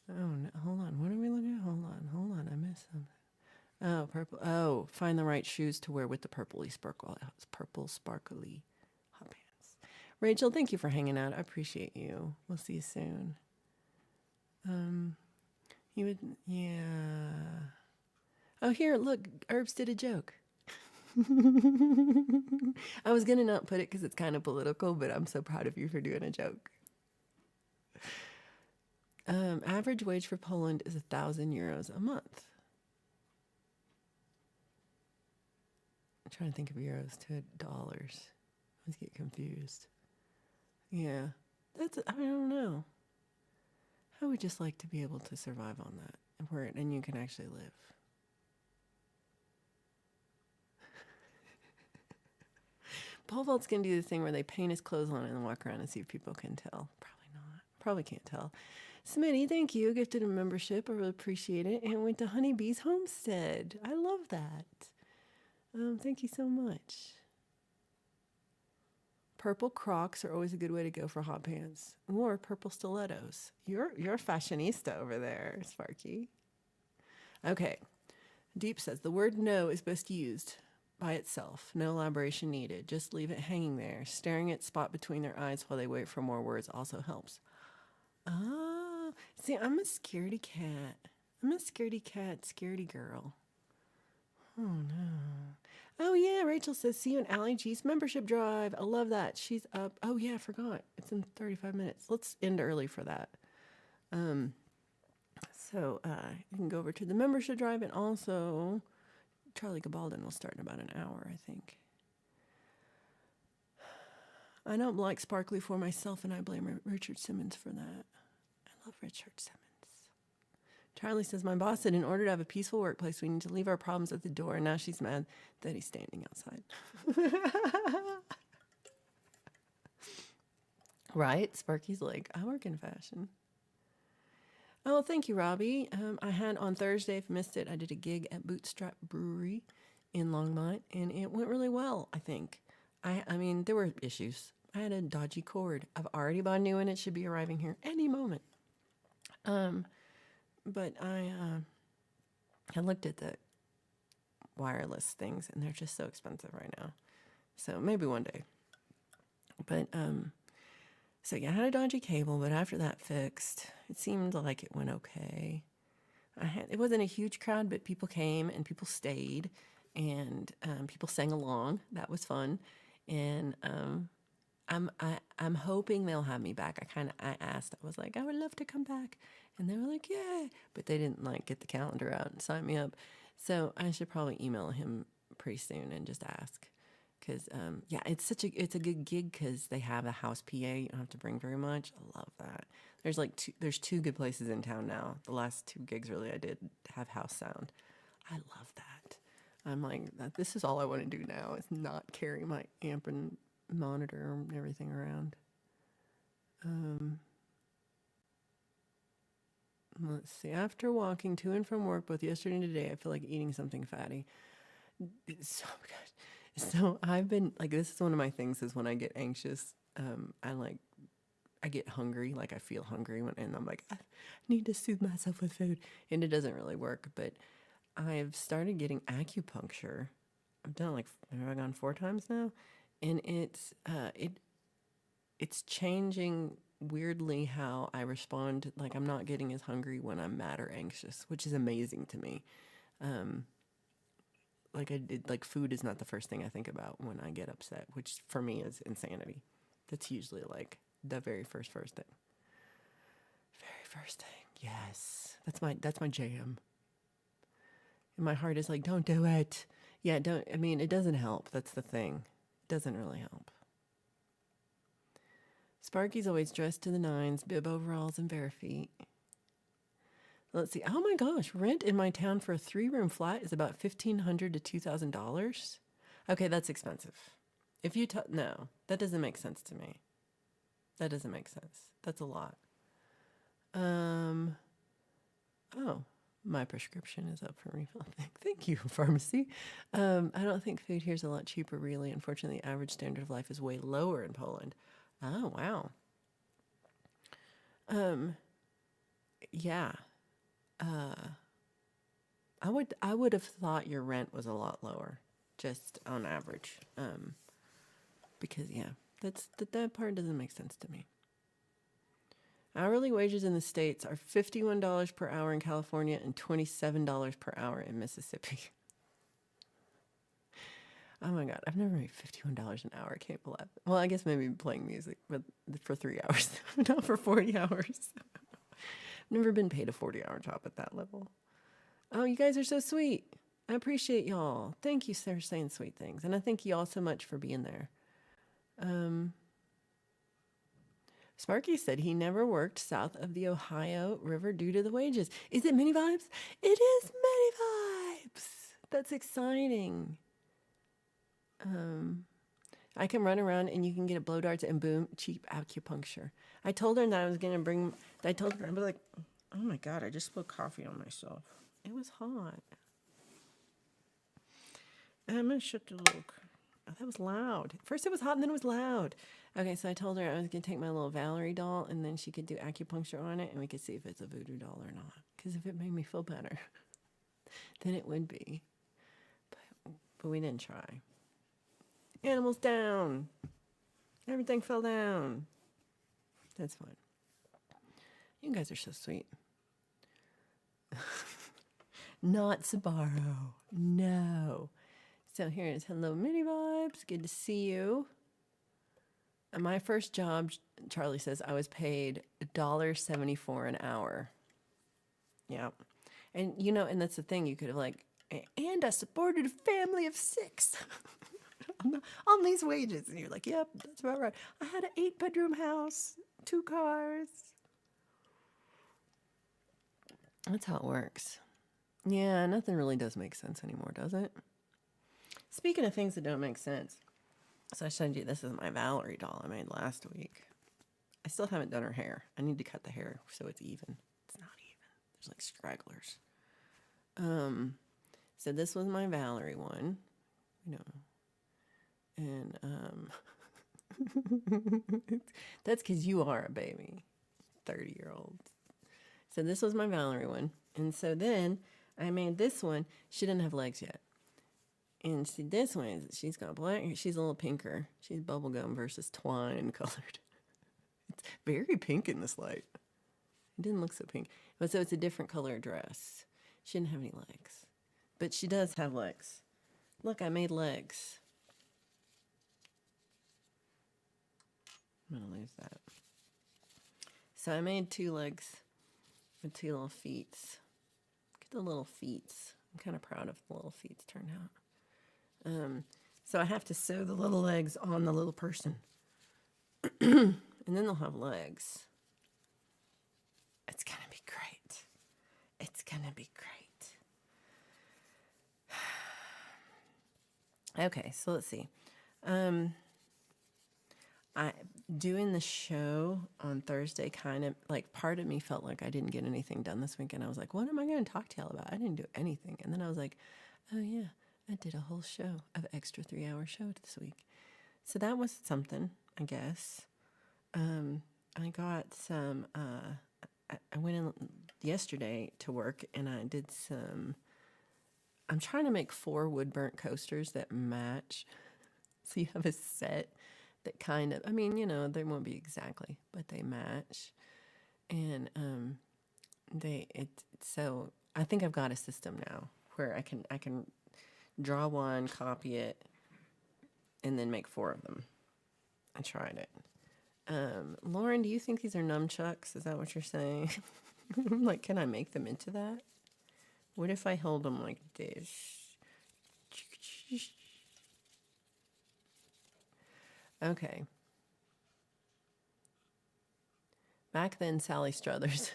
[SPEAKER 1] Oh no, hold on, what are we looking at? Hold on, I missed something. Oh, purple. Oh, find the right shoes to wear with the purple sparkly hot pants. Rachel, thank you for hanging out. I appreciate you. We'll see you soon. You would, yeah. Oh, here, look, Herbs did a joke. I was gonna not put it because it's kind of political, but I'm so proud of you for doing a joke. Average wage for Poland is 1,000 euros a month. I'm trying to think of euros to dollars. I always get confused. Yeah, I don't know. I would just like to be able to survive on that, and you can actually live. Paul Vault's gonna do the thing where they paint his clothes on it and walk around and see if people can tell. Probably not. Probably can't tell. Smitty, thank you. Gifted a membership. I really appreciate it. And went to Honeybee's Homestead. I love that. Thank you so much. Purple Crocs are always a good way to go for hot pants. Or purple stilettos. You're a fashionista over there, Sparky. Okay. Deep says, the word no is best used by itself. No elaboration needed. Just leave it hanging there. Staring at spot between their eyes while they wait for more words also helps. Oh, see, I'm a scaredy cat. Scaredy girl. Oh, no. Oh, yeah, Rachel says, see you in Allie G's membership drive. I love that. She's up. Oh, yeah, I forgot. It's in 35 minutes. Let's end early for that. So you can go over to the membership drive, and also Charlie Gabaldon will start in about an hour, I think. I don't like sparkly for myself, and I blame Richard Simmons for that. I love Richard Simmons. Charlie says, my boss said in order to have a peaceful workplace, we need to leave our problems at the door, and now she's mad that he's standing outside. Right? Sparky's like, I work in fashion. Oh, thank you, Robbie. I had on Thursday, if you missed it, I did a gig at Bootstrap Brewery in Longmont, and it went really well, I think. I mean, there were issues. I had a dodgy cord. I've already bought a new one. It should be arriving here any moment. But I looked at the wireless things, and they're just so expensive right now. So maybe one day. But so yeah, I had a dodgy cable, but after that fixed, it seemed like it went okay. It wasn't a huge crowd, but people came and people stayed, and people sang along. That was fun, and I'm hoping they'll have me back. I asked. I was like, I would love to come back, and they were like, yeah, but they didn't like get the calendar out and sign me up. So I should probably email him pretty soon and just ask. Because, yeah, it's a good gig because they have a house PA. You don't have to bring very much. I love that. There's two good places in town now. The last two gigs really I did have house sound. I love that. I'm like, this is all I want to do now is not carry my amp and monitor and everything around. Let's see. After walking to and from work both yesterday and today, I feel like eating something fatty. So good. So I've been like, this is one of my things is when I get anxious, I get hungry. Like I feel hungry and I'm like, I need to soothe myself with food, and it doesn't really work. But I've started getting acupuncture. I've done have I gone 4 times now, and it's changing weirdly how I respond. Like I'm not getting as hungry when I'm mad or anxious, which is amazing to me. Like food is not the first thing I think about when I get upset, which for me is insanity. That's usually like the very first thing. Very first thing. Yes. That's my jam. And my heart is like, don't do it. Yeah, it doesn't help. That's the thing. It doesn't really help. Sparky's always dressed to the nines, bib overalls and bare feet. Let's see. Oh my gosh, rent in my town for a 3-room flat is about $1,500 to $2,000. Okay, that's expensive. If you no, that doesn't make sense to me. That doesn't make sense. That's a lot. Oh, my prescription is up for refill. Thank you, pharmacy. I don't think food here is a lot cheaper, really. Unfortunately, the average standard of life is way lower in Poland. Oh, wow. Yeah. I would have thought your rent was a lot lower, just on average. Because yeah, that part doesn't make sense to me. Hourly wages in the States are $51 per hour in California and $27 per hour in Mississippi. Oh my God, I've never made $51 an hour. I can't believe it. Well, I guess maybe playing music, but for 3 hours, not for 40 hours. I've never been paid a 40-hour job at that level. Oh, you guys are so sweet. I appreciate y'all. Thank you for saying sweet things. And I thank you all so much for being there. Sparky said he never worked south of the Ohio River due to the wages. Is it Mini Vibes? It is Mini Vibes. That's exciting. I can run around and you can get a blow darts and boom, cheap acupuncture. I told her that I was going to bring, I told her, I was like, oh my God, I just spilled coffee on myself. It was hot. I'm going to shut the look. Oh, that was loud. First it was hot and then it was loud. Okay, so I told her I was going to take my little Valerie doll and then she could do acupuncture on it and we could see if it's a voodoo doll or not. Because if it made me feel better, then it would be. But we didn't try. Animals down. Everything fell down. That's fine. You guys are so sweet. Not Sabaro. No. So here it is. Hello, Mini Vibes. Good to see you. My first job, Charlie says, I was paid $1.74 an hour. Yeah. And, and that's the thing. You could have and I supported a family of 6 on these wages. And you're like, yep, that's about right. I had an 8-bedroom house, 2 cars. That's how it works. Yeah, nothing really does make sense anymore, does it? Speaking of things that don't make sense, so I showed you, this is my Valerie doll I made last week. I still haven't done her hair. I need to cut the hair so it's even. It's not even. There's stragglers. So this was my Valerie one, and that's because you are a baby, 30-year-old. So this was my Valerie one, and so then I made this one. She didn't have legs yet. And see, this one, she's got black hair. She's a little pinker. She's bubblegum versus twine colored. It's very pink in this light. It didn't look so pink. But so it's a different color dress. She didn't have any legs. But she does have legs. Look, I made legs. I'm going to lose that. So I made 2 legs with 2 little feet. Look at the little feet. I'm kind of proud of the little feet turned out. So I have to sew the little legs on the little person. And then they'll have legs. It's going to be great. It's going to be great. Okay, so let's see. I doing the show on Thursday kind of like part of me felt like I didn't get anything done this weekend. I was like, what am I going to talk to y'all about? I didn't do anything. And then I was like, oh yeah, I did a whole show of extra 3-hour show this week. So that was something, I guess. I got some, I went in yesterday to work and I did some, I'm trying to make 4 wood burnt coasters that match. So you have a set that kind of, I mean, you know, they won't be exactly, but they match. And so I think I've got a system now where I can draw one, copy it, and then make 4 of them. I tried it. Lauren, do you think these are nunchucks? Is that what you're saying? I'm like, can I make them into that? What if I hold them like this? Okay. Back then, Sally Struthers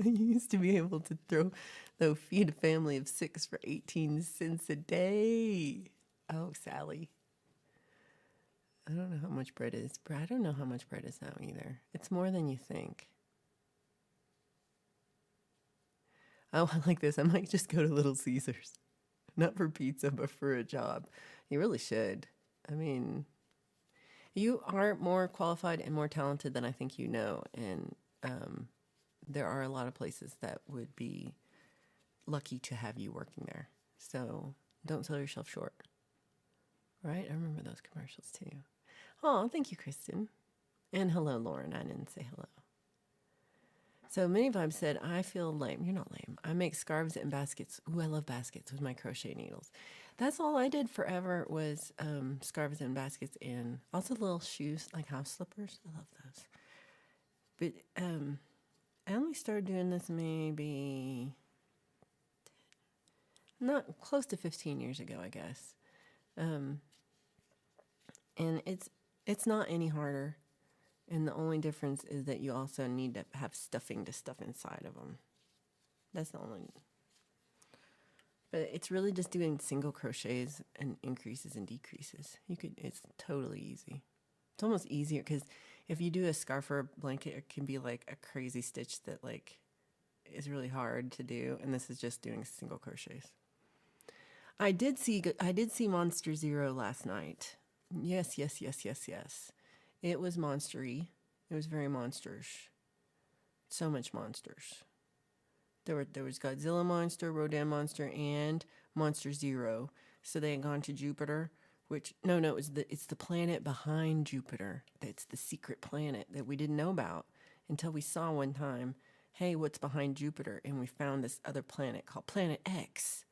[SPEAKER 1] used to be able to feed a family of 6 for 18 cents a day. Oh, Sally. I don't know how much bread is. I don't know how much bread is now either. It's more than you think. Oh, I like this. I might just go to Little Caesars. Not for pizza, but for a job. You really should. I mean, you are more qualified and more talented than I think you know. And there are a lot of places that would be lucky to have you working there. So don't sell yourself short. Right? I remember those commercials too. Oh, thank you, Kristen. And hello, Lauren. I didn't say hello. So Mini Vibe said, I feel lame. You're not lame. I make scarves and baskets. Ooh, I love baskets with my crochet needles. That's all I did forever was scarves and baskets and also little shoes, like house slippers. I love those. But I only started doing this maybe not close to 15 years ago, I guess. And it's not any harder. And the only difference is that you also need to have stuffing to stuff inside of them. That's the only. But it's really just doing single crochets and increases and decreases. It's totally easy. It's almost easier because if you do a scarf or a blanket, it can be like a crazy stitch that like is really hard to do. And this is just doing single crochets. I did see Monster Zero last night. Yes. It was monstery. It was very monsters. So much monsters. There was Godzilla monster, Rodan monster, and Monster Zero. So they had gone to Jupiter, which it's the planet behind Jupiter. That's the secret planet that we didn't know about until we saw one time, hey, what's behind Jupiter? And we found this other planet called Planet X.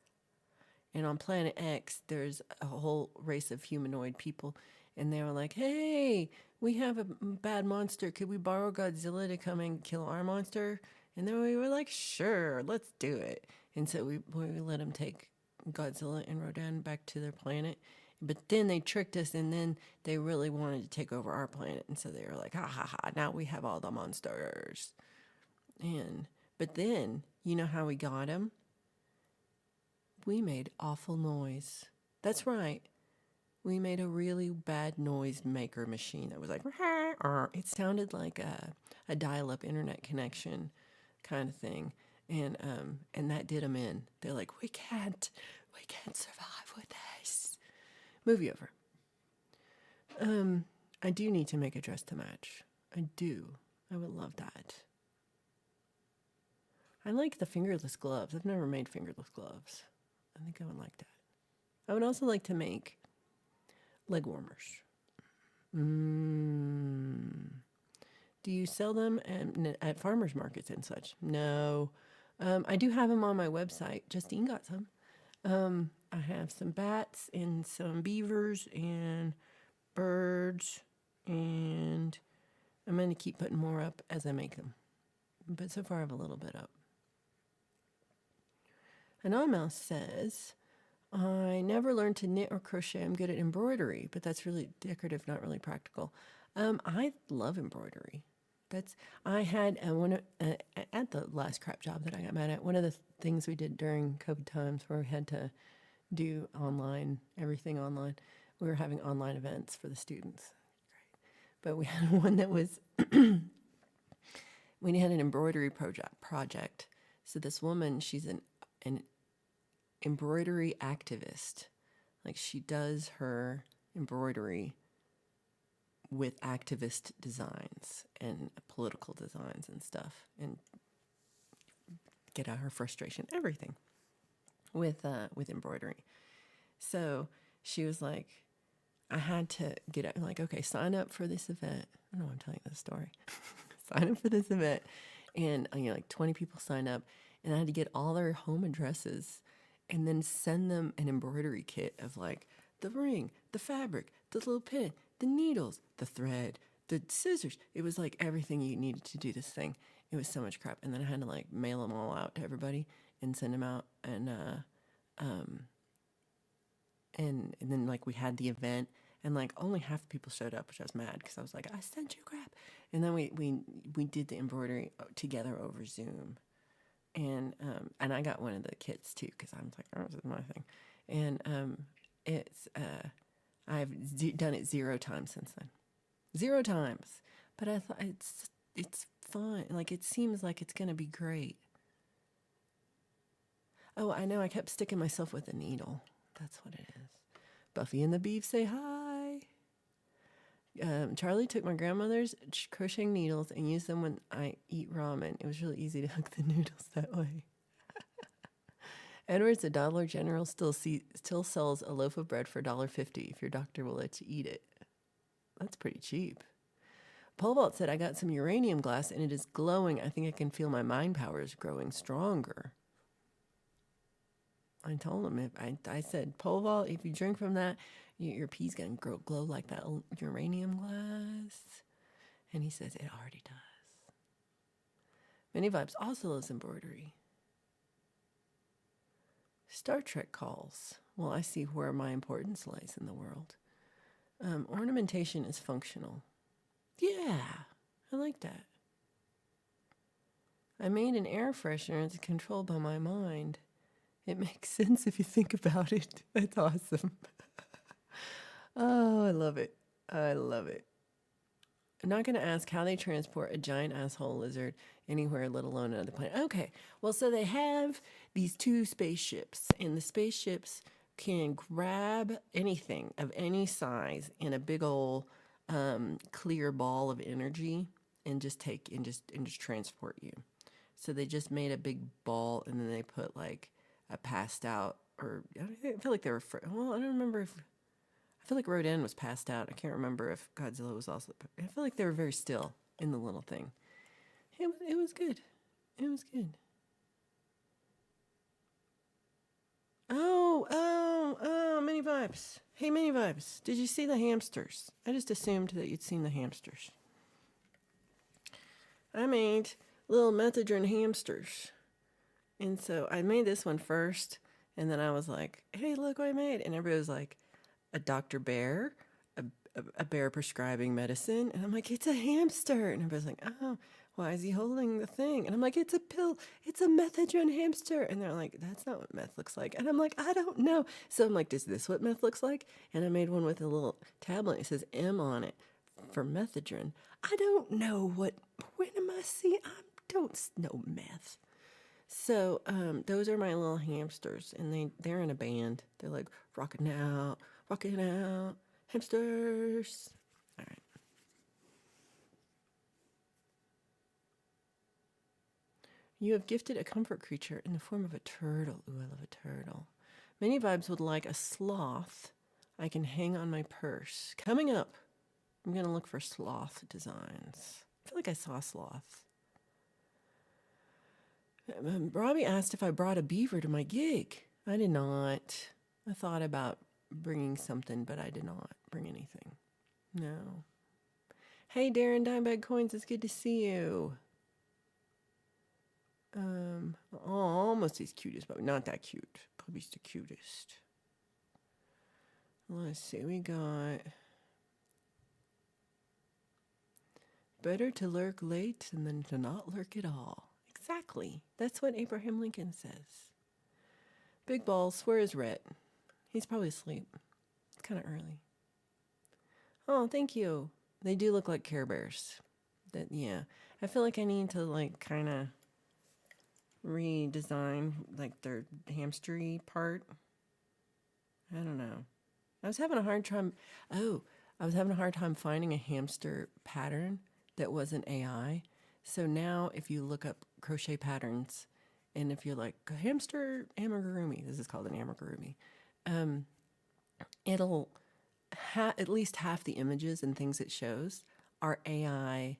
[SPEAKER 1] And on Planet X, there's a whole race of humanoid people. And they were like, hey, we have a bad monster. Could we borrow Godzilla to come and kill our monster? And then we were like, sure, let's do it. And so we let them take Godzilla and Rodan back to their planet. But then they tricked us, and then they really wanted to take over our planet. And so they were like, ha, ha, ha, now we have all the monsters. But then, you know how we got them? We made awful noise. That's right. We made a really bad noise maker machine that was like, it sounded like a dial-up internet connection kind of thing. And that did them in. They're like, we can't survive with this. Movie over. I do need to make a dress to match. I do. I would love that. I like the fingerless gloves. I've never made fingerless gloves. I think I would like that. I would also like to make leg warmers. Do you sell them at farmers markets and such? No. I do have them on my website. Justine got some. I have some bats and some beavers and birds, and I'm going to keep putting more up as I make them. But so far I have a little bit up. Anonymous says, I never learned to knit or crochet. I'm good at embroidery, but that's really decorative, not really practical. I love embroidery. That's I had at the last crap job that I got mad at. One of the things we did during COVID times, where we had to do online everything online. We were having online events for the students, but we had one that was we had an embroidery project. So this woman, she's an embroidery activist. Like she does her embroidery with activist designs and political designs and stuff, and get out her frustration, everything with embroidery. So she was like, I had to get up, like, okay, sign up for this event. I don't know why I'm telling you this story. Sign up for this event, and like 20 people sign up, and I had to get all their home addresses, and then send them an embroidery kit of like the ring, the fabric, the little pin, the needles, the thread, the scissors. It was like everything you needed to do this thing. It was so much crap, and then I had to like mail them all out to everybody and send them out, and then like we had the event, and like only half the people showed up, which I was mad because I was like, I sent you crap. And then we did the embroidery together over Zoom, and I got one of the kits too because I was like, oh, this is my thing, and it's I've done it 0 times since then, 0 times. But I thought it's fun. Like it seems like it's gonna be great. Oh, I know. I kept sticking myself with a needle. That's what it is. Buffy and the Beef say hi. Charlie took my grandmother's crocheting needles and used them when I eat ramen. It was really easy to hook the noodles that way. Edwards, the Dollar General, still sells a loaf of bread for $1.50 if your doctor will let you eat it. That's pretty cheap. Pole Vault said, I got some uranium glass and it is glowing. I think I can feel my mind powers growing stronger. I told him, I said, Pole Vault, if you drink from that, your pee's going to glow like that uranium glass. And he says, it already does. Many Vibes also loves embroidery. Star Trek calls. Well, I see where my importance lies in the world. Ornamentation is functional. Yeah, I like that. I made an air freshener. It's controlled by my mind. It makes sense if you think about it. That's awesome. Oh, I love it. I love it. I'm not going to ask how they transport a giant asshole lizard anywhere, let alone another planet. Okay, well, so they have these 2 spaceships, and the spaceships can grab anything of any size in a big old clear ball of energy and just transport you. So they just made a big ball, and then they put like a passed out, or I feel like they were. Well, I don't remember if. I feel like Rodan was passed out. I can't remember if Godzilla was also. I feel like they were very still in the little thing. It was good. It was good. Oh, Many Vibes. Hey, Many Vibes. Did you see the hamsters? I just assumed that you'd seen the hamsters. I made little methadone hamsters. And so I made this one first, and then I was like, hey, look what I made. And everybody was like, a Dr. Bear, a bear prescribing medicine. And I'm like, it's a hamster. And everybody's like, oh, why is he holding the thing? And I'm like, it's a pill. It's a methadone hamster. And they're like, that's not what meth looks like. And I'm like, I don't know. So I'm like, is this what meth looks like? And I made one with a little tablet. It says M on it for methadone. I don't know when am I seeing? I don't know meth. So those are my little hamsters, and they're in a band. They're like rocking out, hamsters. All right. You have gifted a comfort creature in the form of a turtle. Ooh, I love a turtle. Many Vibes would like a sloth I can hang on my purse. Coming up, I'm going to look for sloth designs. I feel like I saw a sloth. Robbie asked if I brought a beaver to my gig. I did not. I thought about bringing something, but I did not bring anything. No. Hey, Darren Dimebag Coins, it's good to see you. Almost as cute as Bubby. Not that cute. Bubby's the cutest. Let's see, we got better to lurk late than to not lurk at all. Exactly. That's what Abraham Lincoln says. Big Ball swears Rhett. He's probably asleep. It's kind of early. Oh, thank you. They do look like Care Bears. That yeah. I feel like I need to like kind of redesign like their hamstery part. I don't know. I was having a hard time. Oh, I was having a hard time finding a hamster pattern that wasn't AI. So now, if you look up crochet patterns, and if you're like hamster amigurumi, this is called an amigurumi, it'll at least half the images and things it shows are AI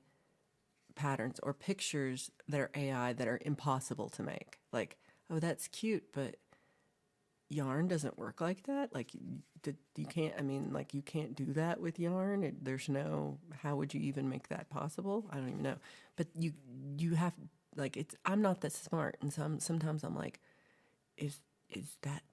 [SPEAKER 1] patterns or pictures that are AI that are impossible to make. Like, oh, that's cute, but yarn doesn't work like that. Like, you can't. I mean, like, you can't do that with yarn. There's no. How would you even make that possible? I don't even know. But you have like it's. I'm not that smart, and sometimes I'm like, is that?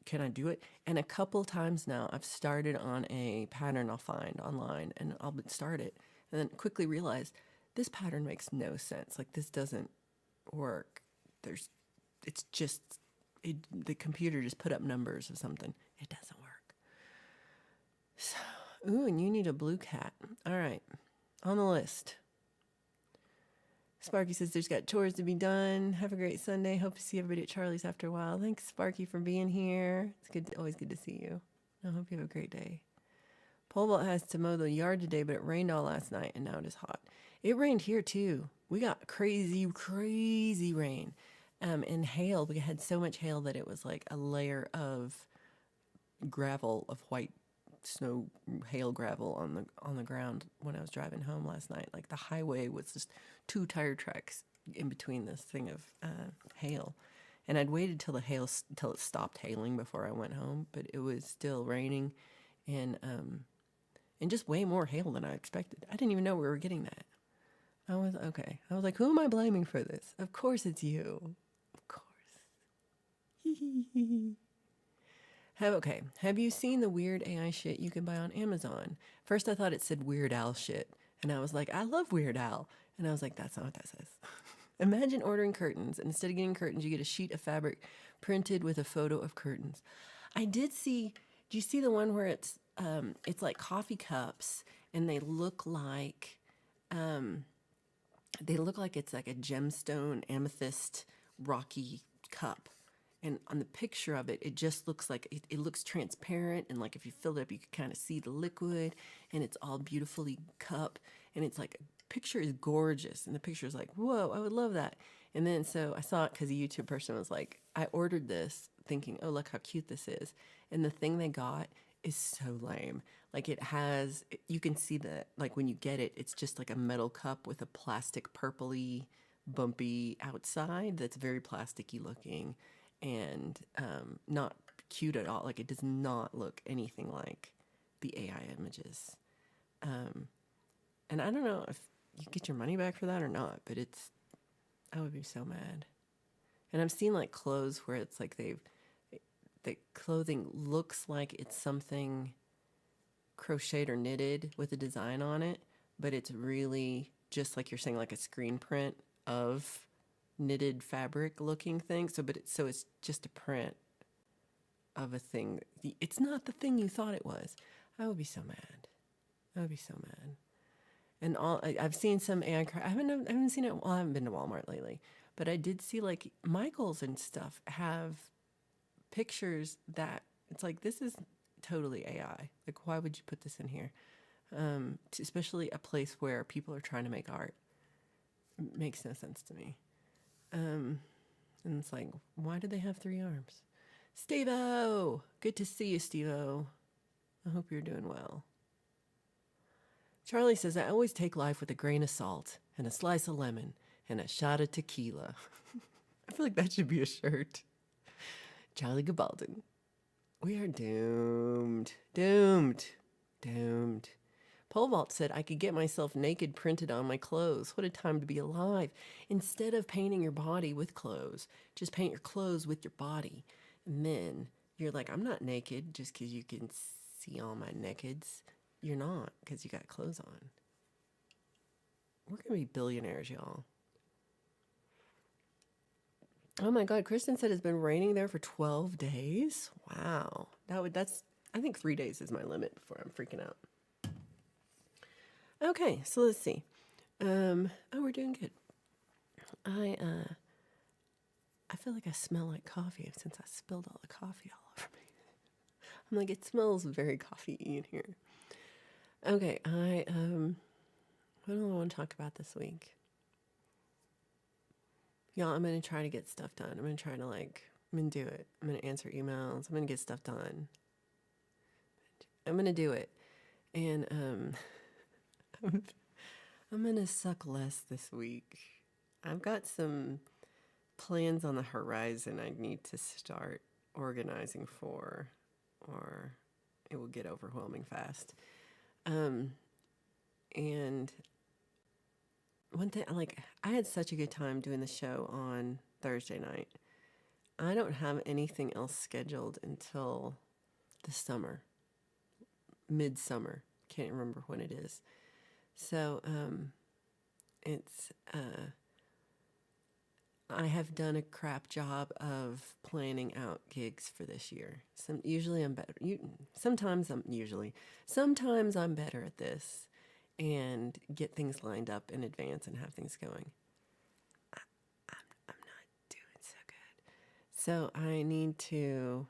[SPEAKER 1] Can I do it? And a couple times now, I've started on a pattern I'll find online, and I'll start it, and then quickly realize this pattern makes no sense. Like this doesn't work. It's just the computer just put up numbers of something. It doesn't work. So, ooh, and you need a blue cat. All right, on the list. Sparky says there's got chores to be done. Have a great Sunday. Hope to see everybody at Charlie's after a while. Thanks, Sparky, for being here. It's good, always good to see you. I hope you have a great day. Pole vault has to mow the yard today, but it rained all last night and now it is hot. It rained here too. We got crazy, crazy rain. And hail. We had so much hail that it was like a layer of gravel, of white snow, hail gravel on the ground when I was driving home last night. Like the highway was just 2 tire tracks in between this thing of hail. And I'd waited till till it stopped hailing before I went home, but it was still raining, and just way more hail than I expected. I didn't even know we were getting that. I was like, who am I blaming for this? Of course it's you. Of course. Have you seen the weird AI shit you can buy on Amazon? First I thought it said Weird Al shit, and I was like, I love Weird Al. And I was like, that's not what that says. Imagine ordering curtains, and instead of getting curtains, you get a sheet of fabric printed with a photo of curtains. I did see, do you see the one where it's like coffee cups, and they look like it's like a gemstone amethyst rocky cup. And on the picture of it, it just looks like it looks transparent. And like if you fill it up, you can kind of see the liquid, and it's all beautifully cup. And it's like, picture is gorgeous. And the picture is like, whoa, I would love that. And then so I saw it because a YouTube person was like, I ordered this thinking, oh, look how cute this is. And the thing they got is so lame. Like you can see that, like when you get it, it's just like a metal cup with a plastic purpley, bumpy outside that's very plasticky looking, and not cute at all. Like it does not look anything like the AI images. And I don't know if you get your money back for that or not, but I would be so mad. And I've seen like clothes where it's like the clothing looks like it's something crocheted or knitted with a design on it, but it's really just like you're saying, like a screen print of knitted fabric looking thing. So it's just a print of a thing. It's not the thing you thought it was. I would be so mad. I would be so mad. And I've seen some AI. I haven't seen it. Well, I haven't been to Walmart lately, but I did see like Michaels and stuff have pictures that it's like, this is totally AI. Like, why would you put this in here? Especially a place where people are trying to make art. It makes no sense to me. And it's like, why do they have 3 arms? Steve-O! Good to see you, Steve-O. I hope you're doing well. Charlie says, I always take life with a grain of salt and a slice of lemon and a shot of tequila. I feel like that should be a shirt. Charlie Gabaldon. We are doomed. Doomed. Doomed. Pole vault said I could get myself naked printed on my clothes. What a time to be alive. Instead of painting your body with clothes, just paint your clothes with your body. And then you're like, I'm not naked just because you can see all my nakeds. You're not, because you got clothes on. We're going to be billionaires, y'all. Oh my God, Kristen said it's been raining there for 12 days. Wow. That's, I think 3 days is my limit before I'm freaking out. Okay, so let's see. Oh, we're doing good. I feel like I smell like coffee since I spilled all the coffee all over me. I'm like, it smells very coffee-y in here. Okay, what do I want to talk about this week? Y'all, I'm going to try to get stuff done. I'm going to try to I'm going to do it. I'm going to answer emails. I'm going to get stuff done. I'm going to do it. And I'm going to suck less this week. I've got some plans on the horizon I need to start organizing for, or it will get overwhelming fast. And one thing, I had such a good time doing the show on Thursday night. I don't have anything else scheduled until the summer, midsummer. Can't remember when it is. So it's I have done a crap job of planning out gigs for this year. Usually I'm better. Sometimes I'm better at this and get things lined up in advance and have things going. I'm not doing so good. So I need to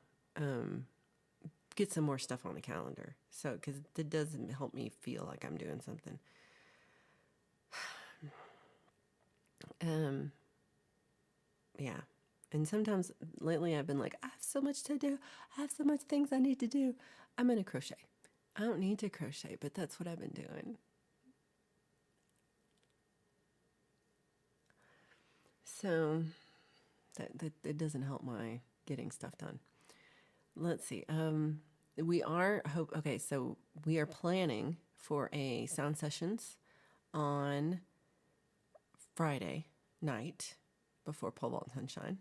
[SPEAKER 1] get some more stuff on the calendar. So, because it doesn't help me feel like I'm doing something. Yeah. And sometimes lately I've been like, I have so much to do. I have so much things I need to do. I'm going to crochet. I don't need to crochet, but that's what I've been doing. So that it doesn't help my getting stuff done. Let's see. We are planning for a sound sessions on Friday night before Pole Vault and Sunshine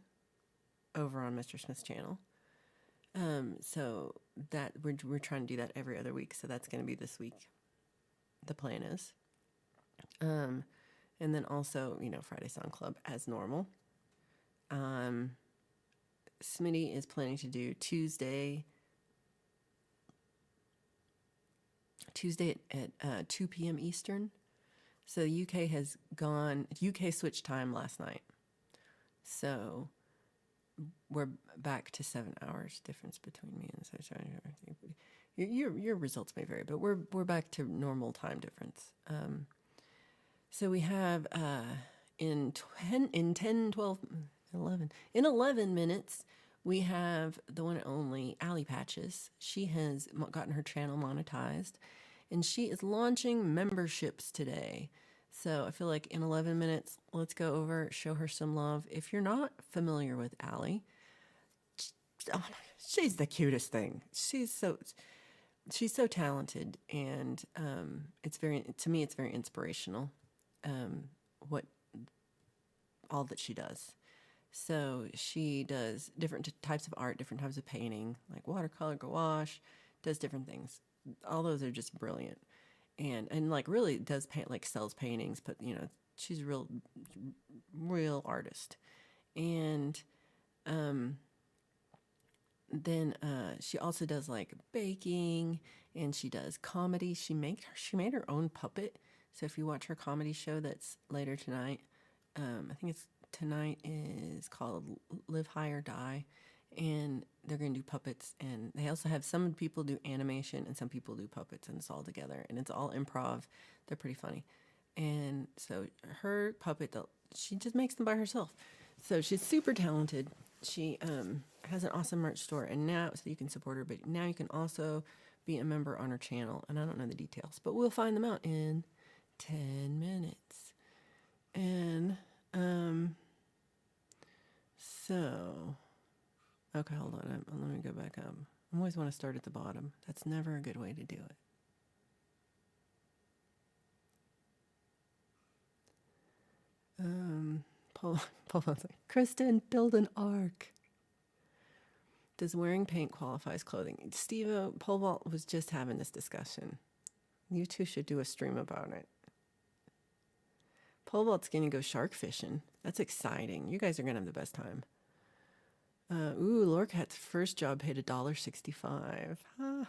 [SPEAKER 1] over on Mr. Smith's channel. So that we're trying to do that every other week. So that's going to be this week. The plan is. And then also, Friday Sound Club as normal. Smitty is planning to do Tuesday at 2 p.m. Eastern. So UK switched time last night. So we're back to 7 hours difference between me and your results may vary, but we're back to normal time difference. So we have in 11 minutes we have the one and only Allie Patches. She has gotten her channel monetized, and she is launching memberships today. So I feel like in 11 minutes, let's go over, show her some love. If you're not familiar with Allie, she's the cutest thing. She's so talented, and it's very inspirational. What all that she does. So she does different types of art, different types of painting, like watercolor, gouache, does different things. All those are just brilliant. And really does paint, sells paintings, but she's a real artist. And then she also does baking, and she does comedy. She made her own puppet. So if you watch her comedy show that's later tonight, I think tonight is called Live High or Die, and they're going to do puppets, and they also have some people do animation and some people do puppets, and it's all together, and it's all improv. They're pretty funny. And so her puppet, she just makes them by herself. So she's super talented. She has an awesome merch store, and now, so you can support her, but now you can also be a member on her channel, and I don't know the details, but we'll find them out in 10 minutes. And so, okay, hold on. Let me go back up. I always want to start at the bottom. That's never a good way to do it. Paul's like, Kristen, build an ark. Does wearing paint qualify as clothing? Steve, Pole Vault was just having this discussion. You two should do a stream about it. Pole Vault's going to go shark fishing. That's exciting. You guys are going to have the best time. Lorcat's first job paid $1.65. Huh.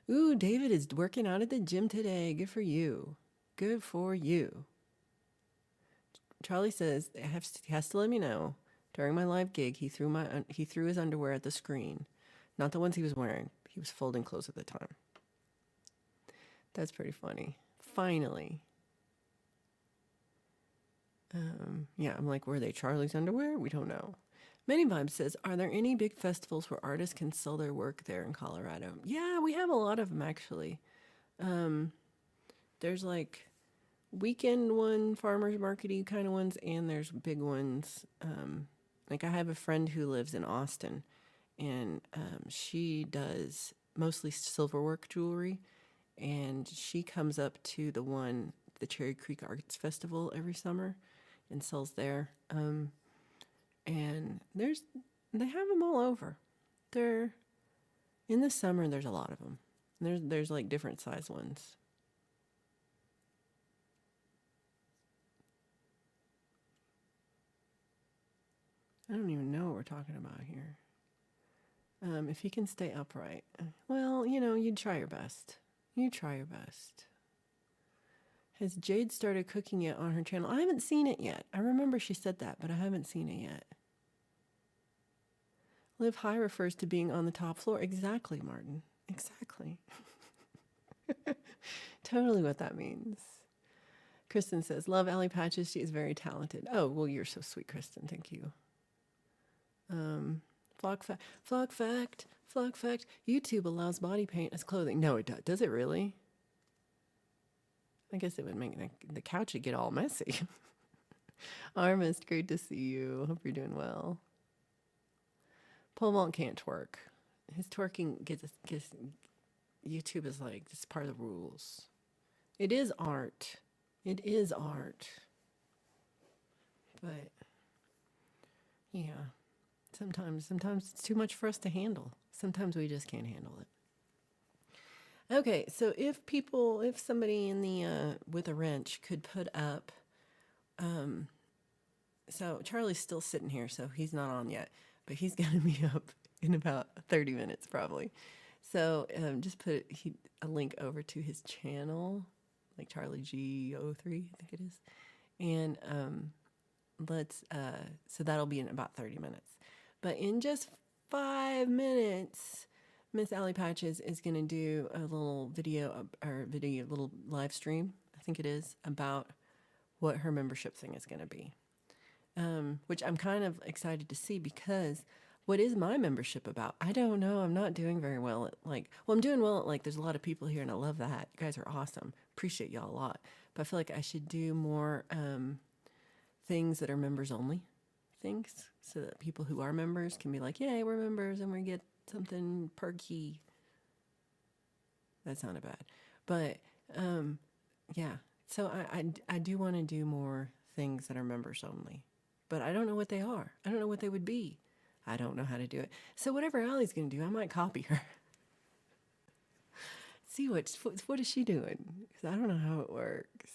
[SPEAKER 1] Ooh, David is working out at the gym today. Good for you. Good for you. Charlie says he has to let me know. During my live gig, he threw his underwear at the screen. Not the ones he was wearing. He was folding clothes at the time. That's pretty funny. Finally. Yeah, I'm like, were they Charlie's underwear? We don't know. Many Vibes says, are there any big festivals where artists can sell their work there in Colorado? Yeah, we have a lot of them, actually. There's like weekend one, farmers market-y kind of ones, and there's big ones. Like I have a friend who lives in Austin, and she does mostly silverwork jewelry, and she comes up to the Cherry Creek Arts Festival every summer and sells there. And they have them all over. They're in the summer. There's a lot of them. There's like different size ones. I don't even know what we're talking about here. If he can stay upright. Well, you'd try your best. You try your best. Has Jade started cooking yet on her channel? I haven't seen it yet. I remember she said that, but I haven't seen it yet. Live high refers to being on the top floor. Exactly, Martin. Exactly. Totally what that means. Kristen says, love Allie Patches. She is very talented. Oh, well, you're so sweet, Kristen. Thank you. Flock fact. YouTube allows body paint as clothing. No, it does. Does it really? I guess it would make the couch would get all messy. Armist, great to see you. Hope you're doing well. Pole Vault can't twerk. His twerking gets YouTube is like, this is part of the rules. It is art. It is art. But yeah. Sometimes it's too much for us to handle. Sometimes we just can't handle it. Okay, so if somebody in the with a wrench could put up, so Charlie's still sitting here, so he's not on yet, but he's gonna be up in about 30 minutes probably. So just put a link over to his channel, like Charlie G03, I think it is, and so that'll be in about 30 minutes. But in just 5 minutes, Miss Allie Patches is going to do a little little live stream, I think it is, about what her membership thing is going to be. Which I'm kind of excited to see, because what is my membership about? I don't know. I'm not doing very well at I'm doing well at there's a lot of people here and I love that. You guys are awesome. Appreciate y'all a lot. But I feel like I should do more things that are members only things, so that people who are members can be like, yay, we're members and we get something perky. That sounded bad. But yeah. So I do want to do more things that are members only. But I don't know what they are. I don't know what they would be. I don't know how to do it. So whatever Allie's going to do, I might copy her. See what is she doing? Because I don't know how it works.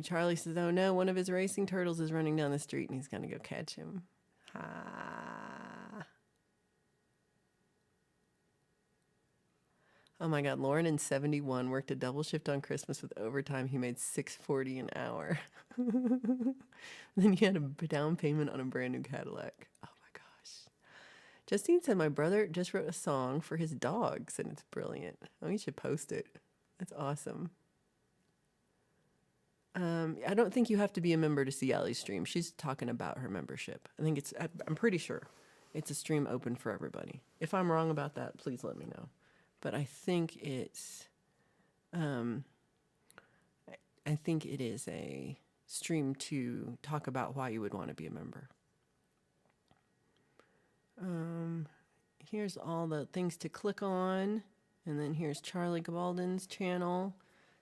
[SPEAKER 1] Charlie says, oh no, one of his racing turtles is running down the street and he's going to go catch him. Oh my God, Lauren in 71 worked a double shift on Christmas with overtime. He made $6.40 an hour. Then he had a down payment on a brand new Cadillac. Oh my gosh. Justine said, my brother just wrote a song for his dogs and it's brilliant. Oh, you should post it. That's awesome. I don't think you have to be a member to see Allie's stream. She's talking about her membership. I'm pretty sure it's a stream open for everybody. If I'm wrong about that, please let me know. But I think it is a stream to talk about why you would want to be a member. Here's all the things to click on. And then here's Charlie Gabalden's channel.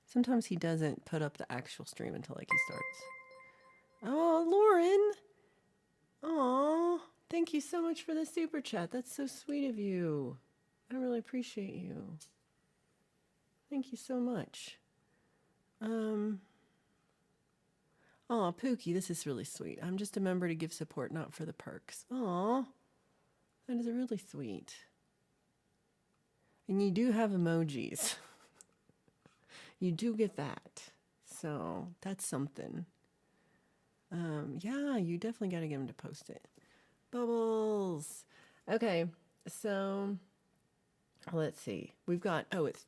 [SPEAKER 1] Sometimes he doesn't put up the actual stream until he starts. Oh, Lauren. Aw, Thank you so much for the super chat. That's so sweet of you. I really appreciate you. Thank you so much. Oh, Pookie, this is really sweet. I'm just a member to give support, not for the perks. Aw, that is really sweet. And you do have emojis. You do get that. So that's something. Yeah, you definitely got to get him to post it. Bubbles. Okay, so let's see. We've got, it's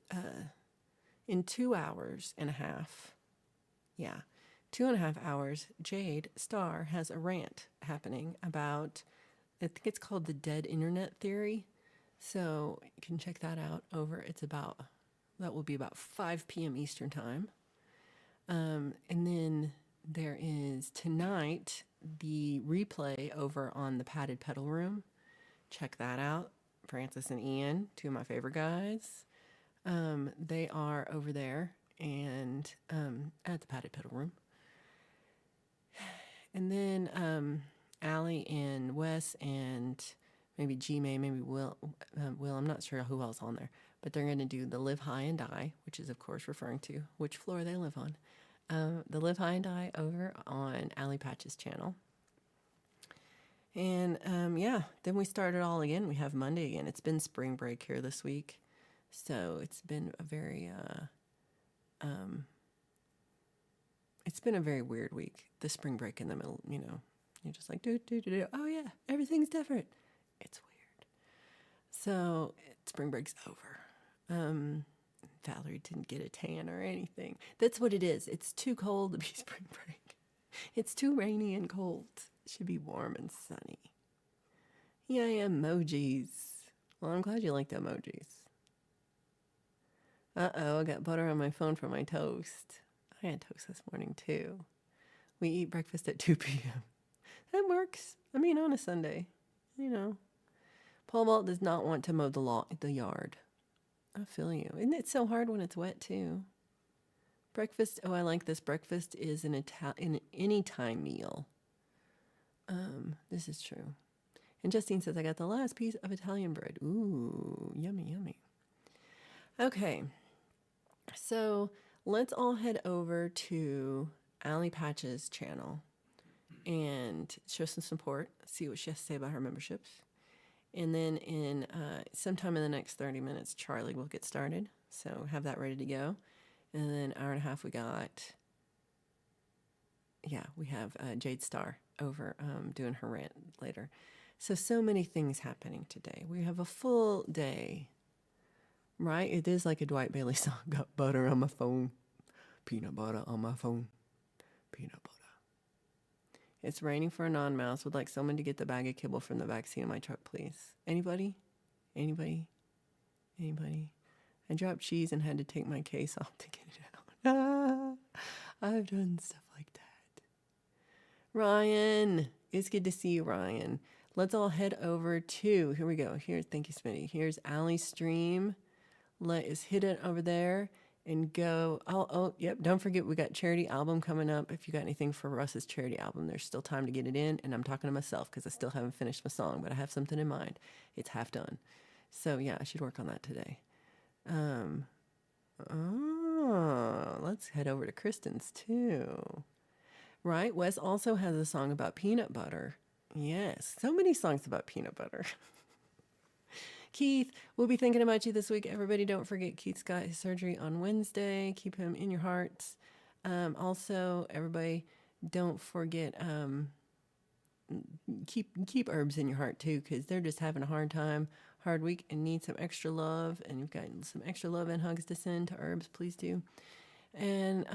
[SPEAKER 1] in 2.5 hours. Yeah, 2.5 hours, Jade Star has a rant happening about, I think it's called the dead internet theory. So you can check that out over, that will be about 5 p.m. Eastern time. And then there is tonight the replay over on the Padded Pedal Room. Check that out. Francis and Ian, two of my favorite guys. They are over there and at the Padded Pedal Room. And then Allie and Wes and maybe G-May, maybe Will, I'm not sure who else on there. But they're going to do the Live High and Die, which is, of course, referring to which floor they live on. The Live High and Die over on Allie Patch's channel. And then we start it all again. We have Monday again. It's been spring break here this week. So it's been a very weird week. The spring break in the middle, you're just like, do. Oh yeah, everything's different. It's weird. So spring break's over. Valerie didn't get a tan or anything. That's what it is. It's too cold to be spring break. It's too rainy and cold. It should be warm and sunny. Yeah, emojis. Well, I'm glad you like the emojis. Uh-oh, I got butter on my phone for my toast. I had toast this morning, too. We eat breakfast at 2 p.m. That works. I mean, on a Sunday, Paul Walt does not want to mow the yard. I feel you. Isn't it so hard when it's wet, too? Breakfast, I like this. Breakfast is an anytime meal. This is true. And Justine says, I got the last piece of Italian bread. Ooh, yummy, yummy. Okay, so let's all head over to Allie Patch's channel and show some support, see what she has to say about her memberships. And then in sometime in the next 30 minutes, Charlie will get started. So have that ready to go. And then an hour and a half, we have Jade Star over doing her rant later. So many things happening today. We have a full day, right? It is like a Dwight Bailey song. Got butter on my phone. Peanut butter on my phone. Peanut butter. It's raining for a non-mouse. Would like someone to get the bag of kibble from the back seat of my truck, please. Anybody? Anybody? Anybody? I dropped cheese and had to take my case off to get it out. I've done stuff like that. Ryan. It's good to see you, Ryan. Let's all head over to, here we go. Thank you, Smitty. Here's Allie's stream. Let's hit it over there. And go, yep, don't forget we got charity album coming up. If you got anything for Russ's charity album, there's still time to get it in. And I'm talking to myself because I still haven't finished my song, but I have something in mind. It's half done. So yeah, I should work on that today. Let's head over to Kristen's too. Right? Wes also has a song about peanut butter. Yes, so many songs about peanut butter. Keith, we'll be thinking about you this week. Everybody, don't forget Keith's got his surgery on Wednesday. Keep him in your hearts. Also, everybody, don't forget, keep herbs in your heart too, because they're just having a hard week, and need some extra love. And you've got some extra love and hugs to send to herbs. Please do. And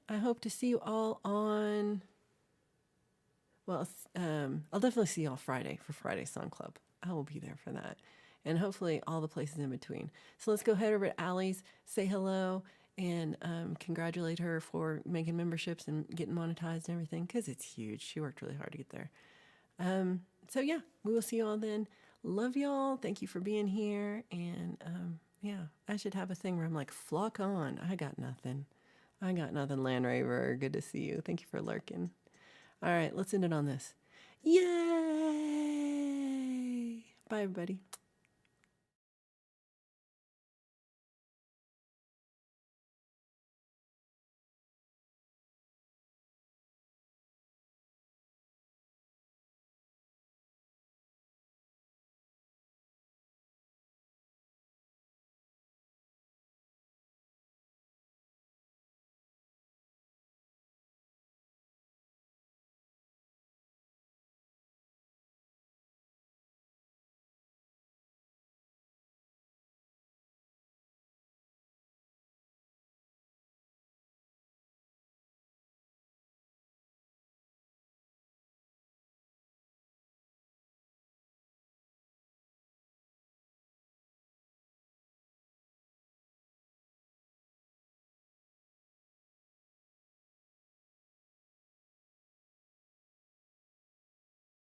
[SPEAKER 1] I hope to see you all on. Well, I'll definitely see you all Friday for Friday Song Club. I will be there for that. And hopefully all the places in between. So let's go head over to Allie's, say hello, and congratulate her for making memberships and getting monetized and everything, because it's huge. She worked really hard to get there. So yeah, we will see you all then. Love y'all. Thank you for being here. And I should have a thing where I'm like, flock on. I got nothing, Land Raver. Good to see you. Thank you for lurking. All right, let's end it on this. Yay! Bye, everybody.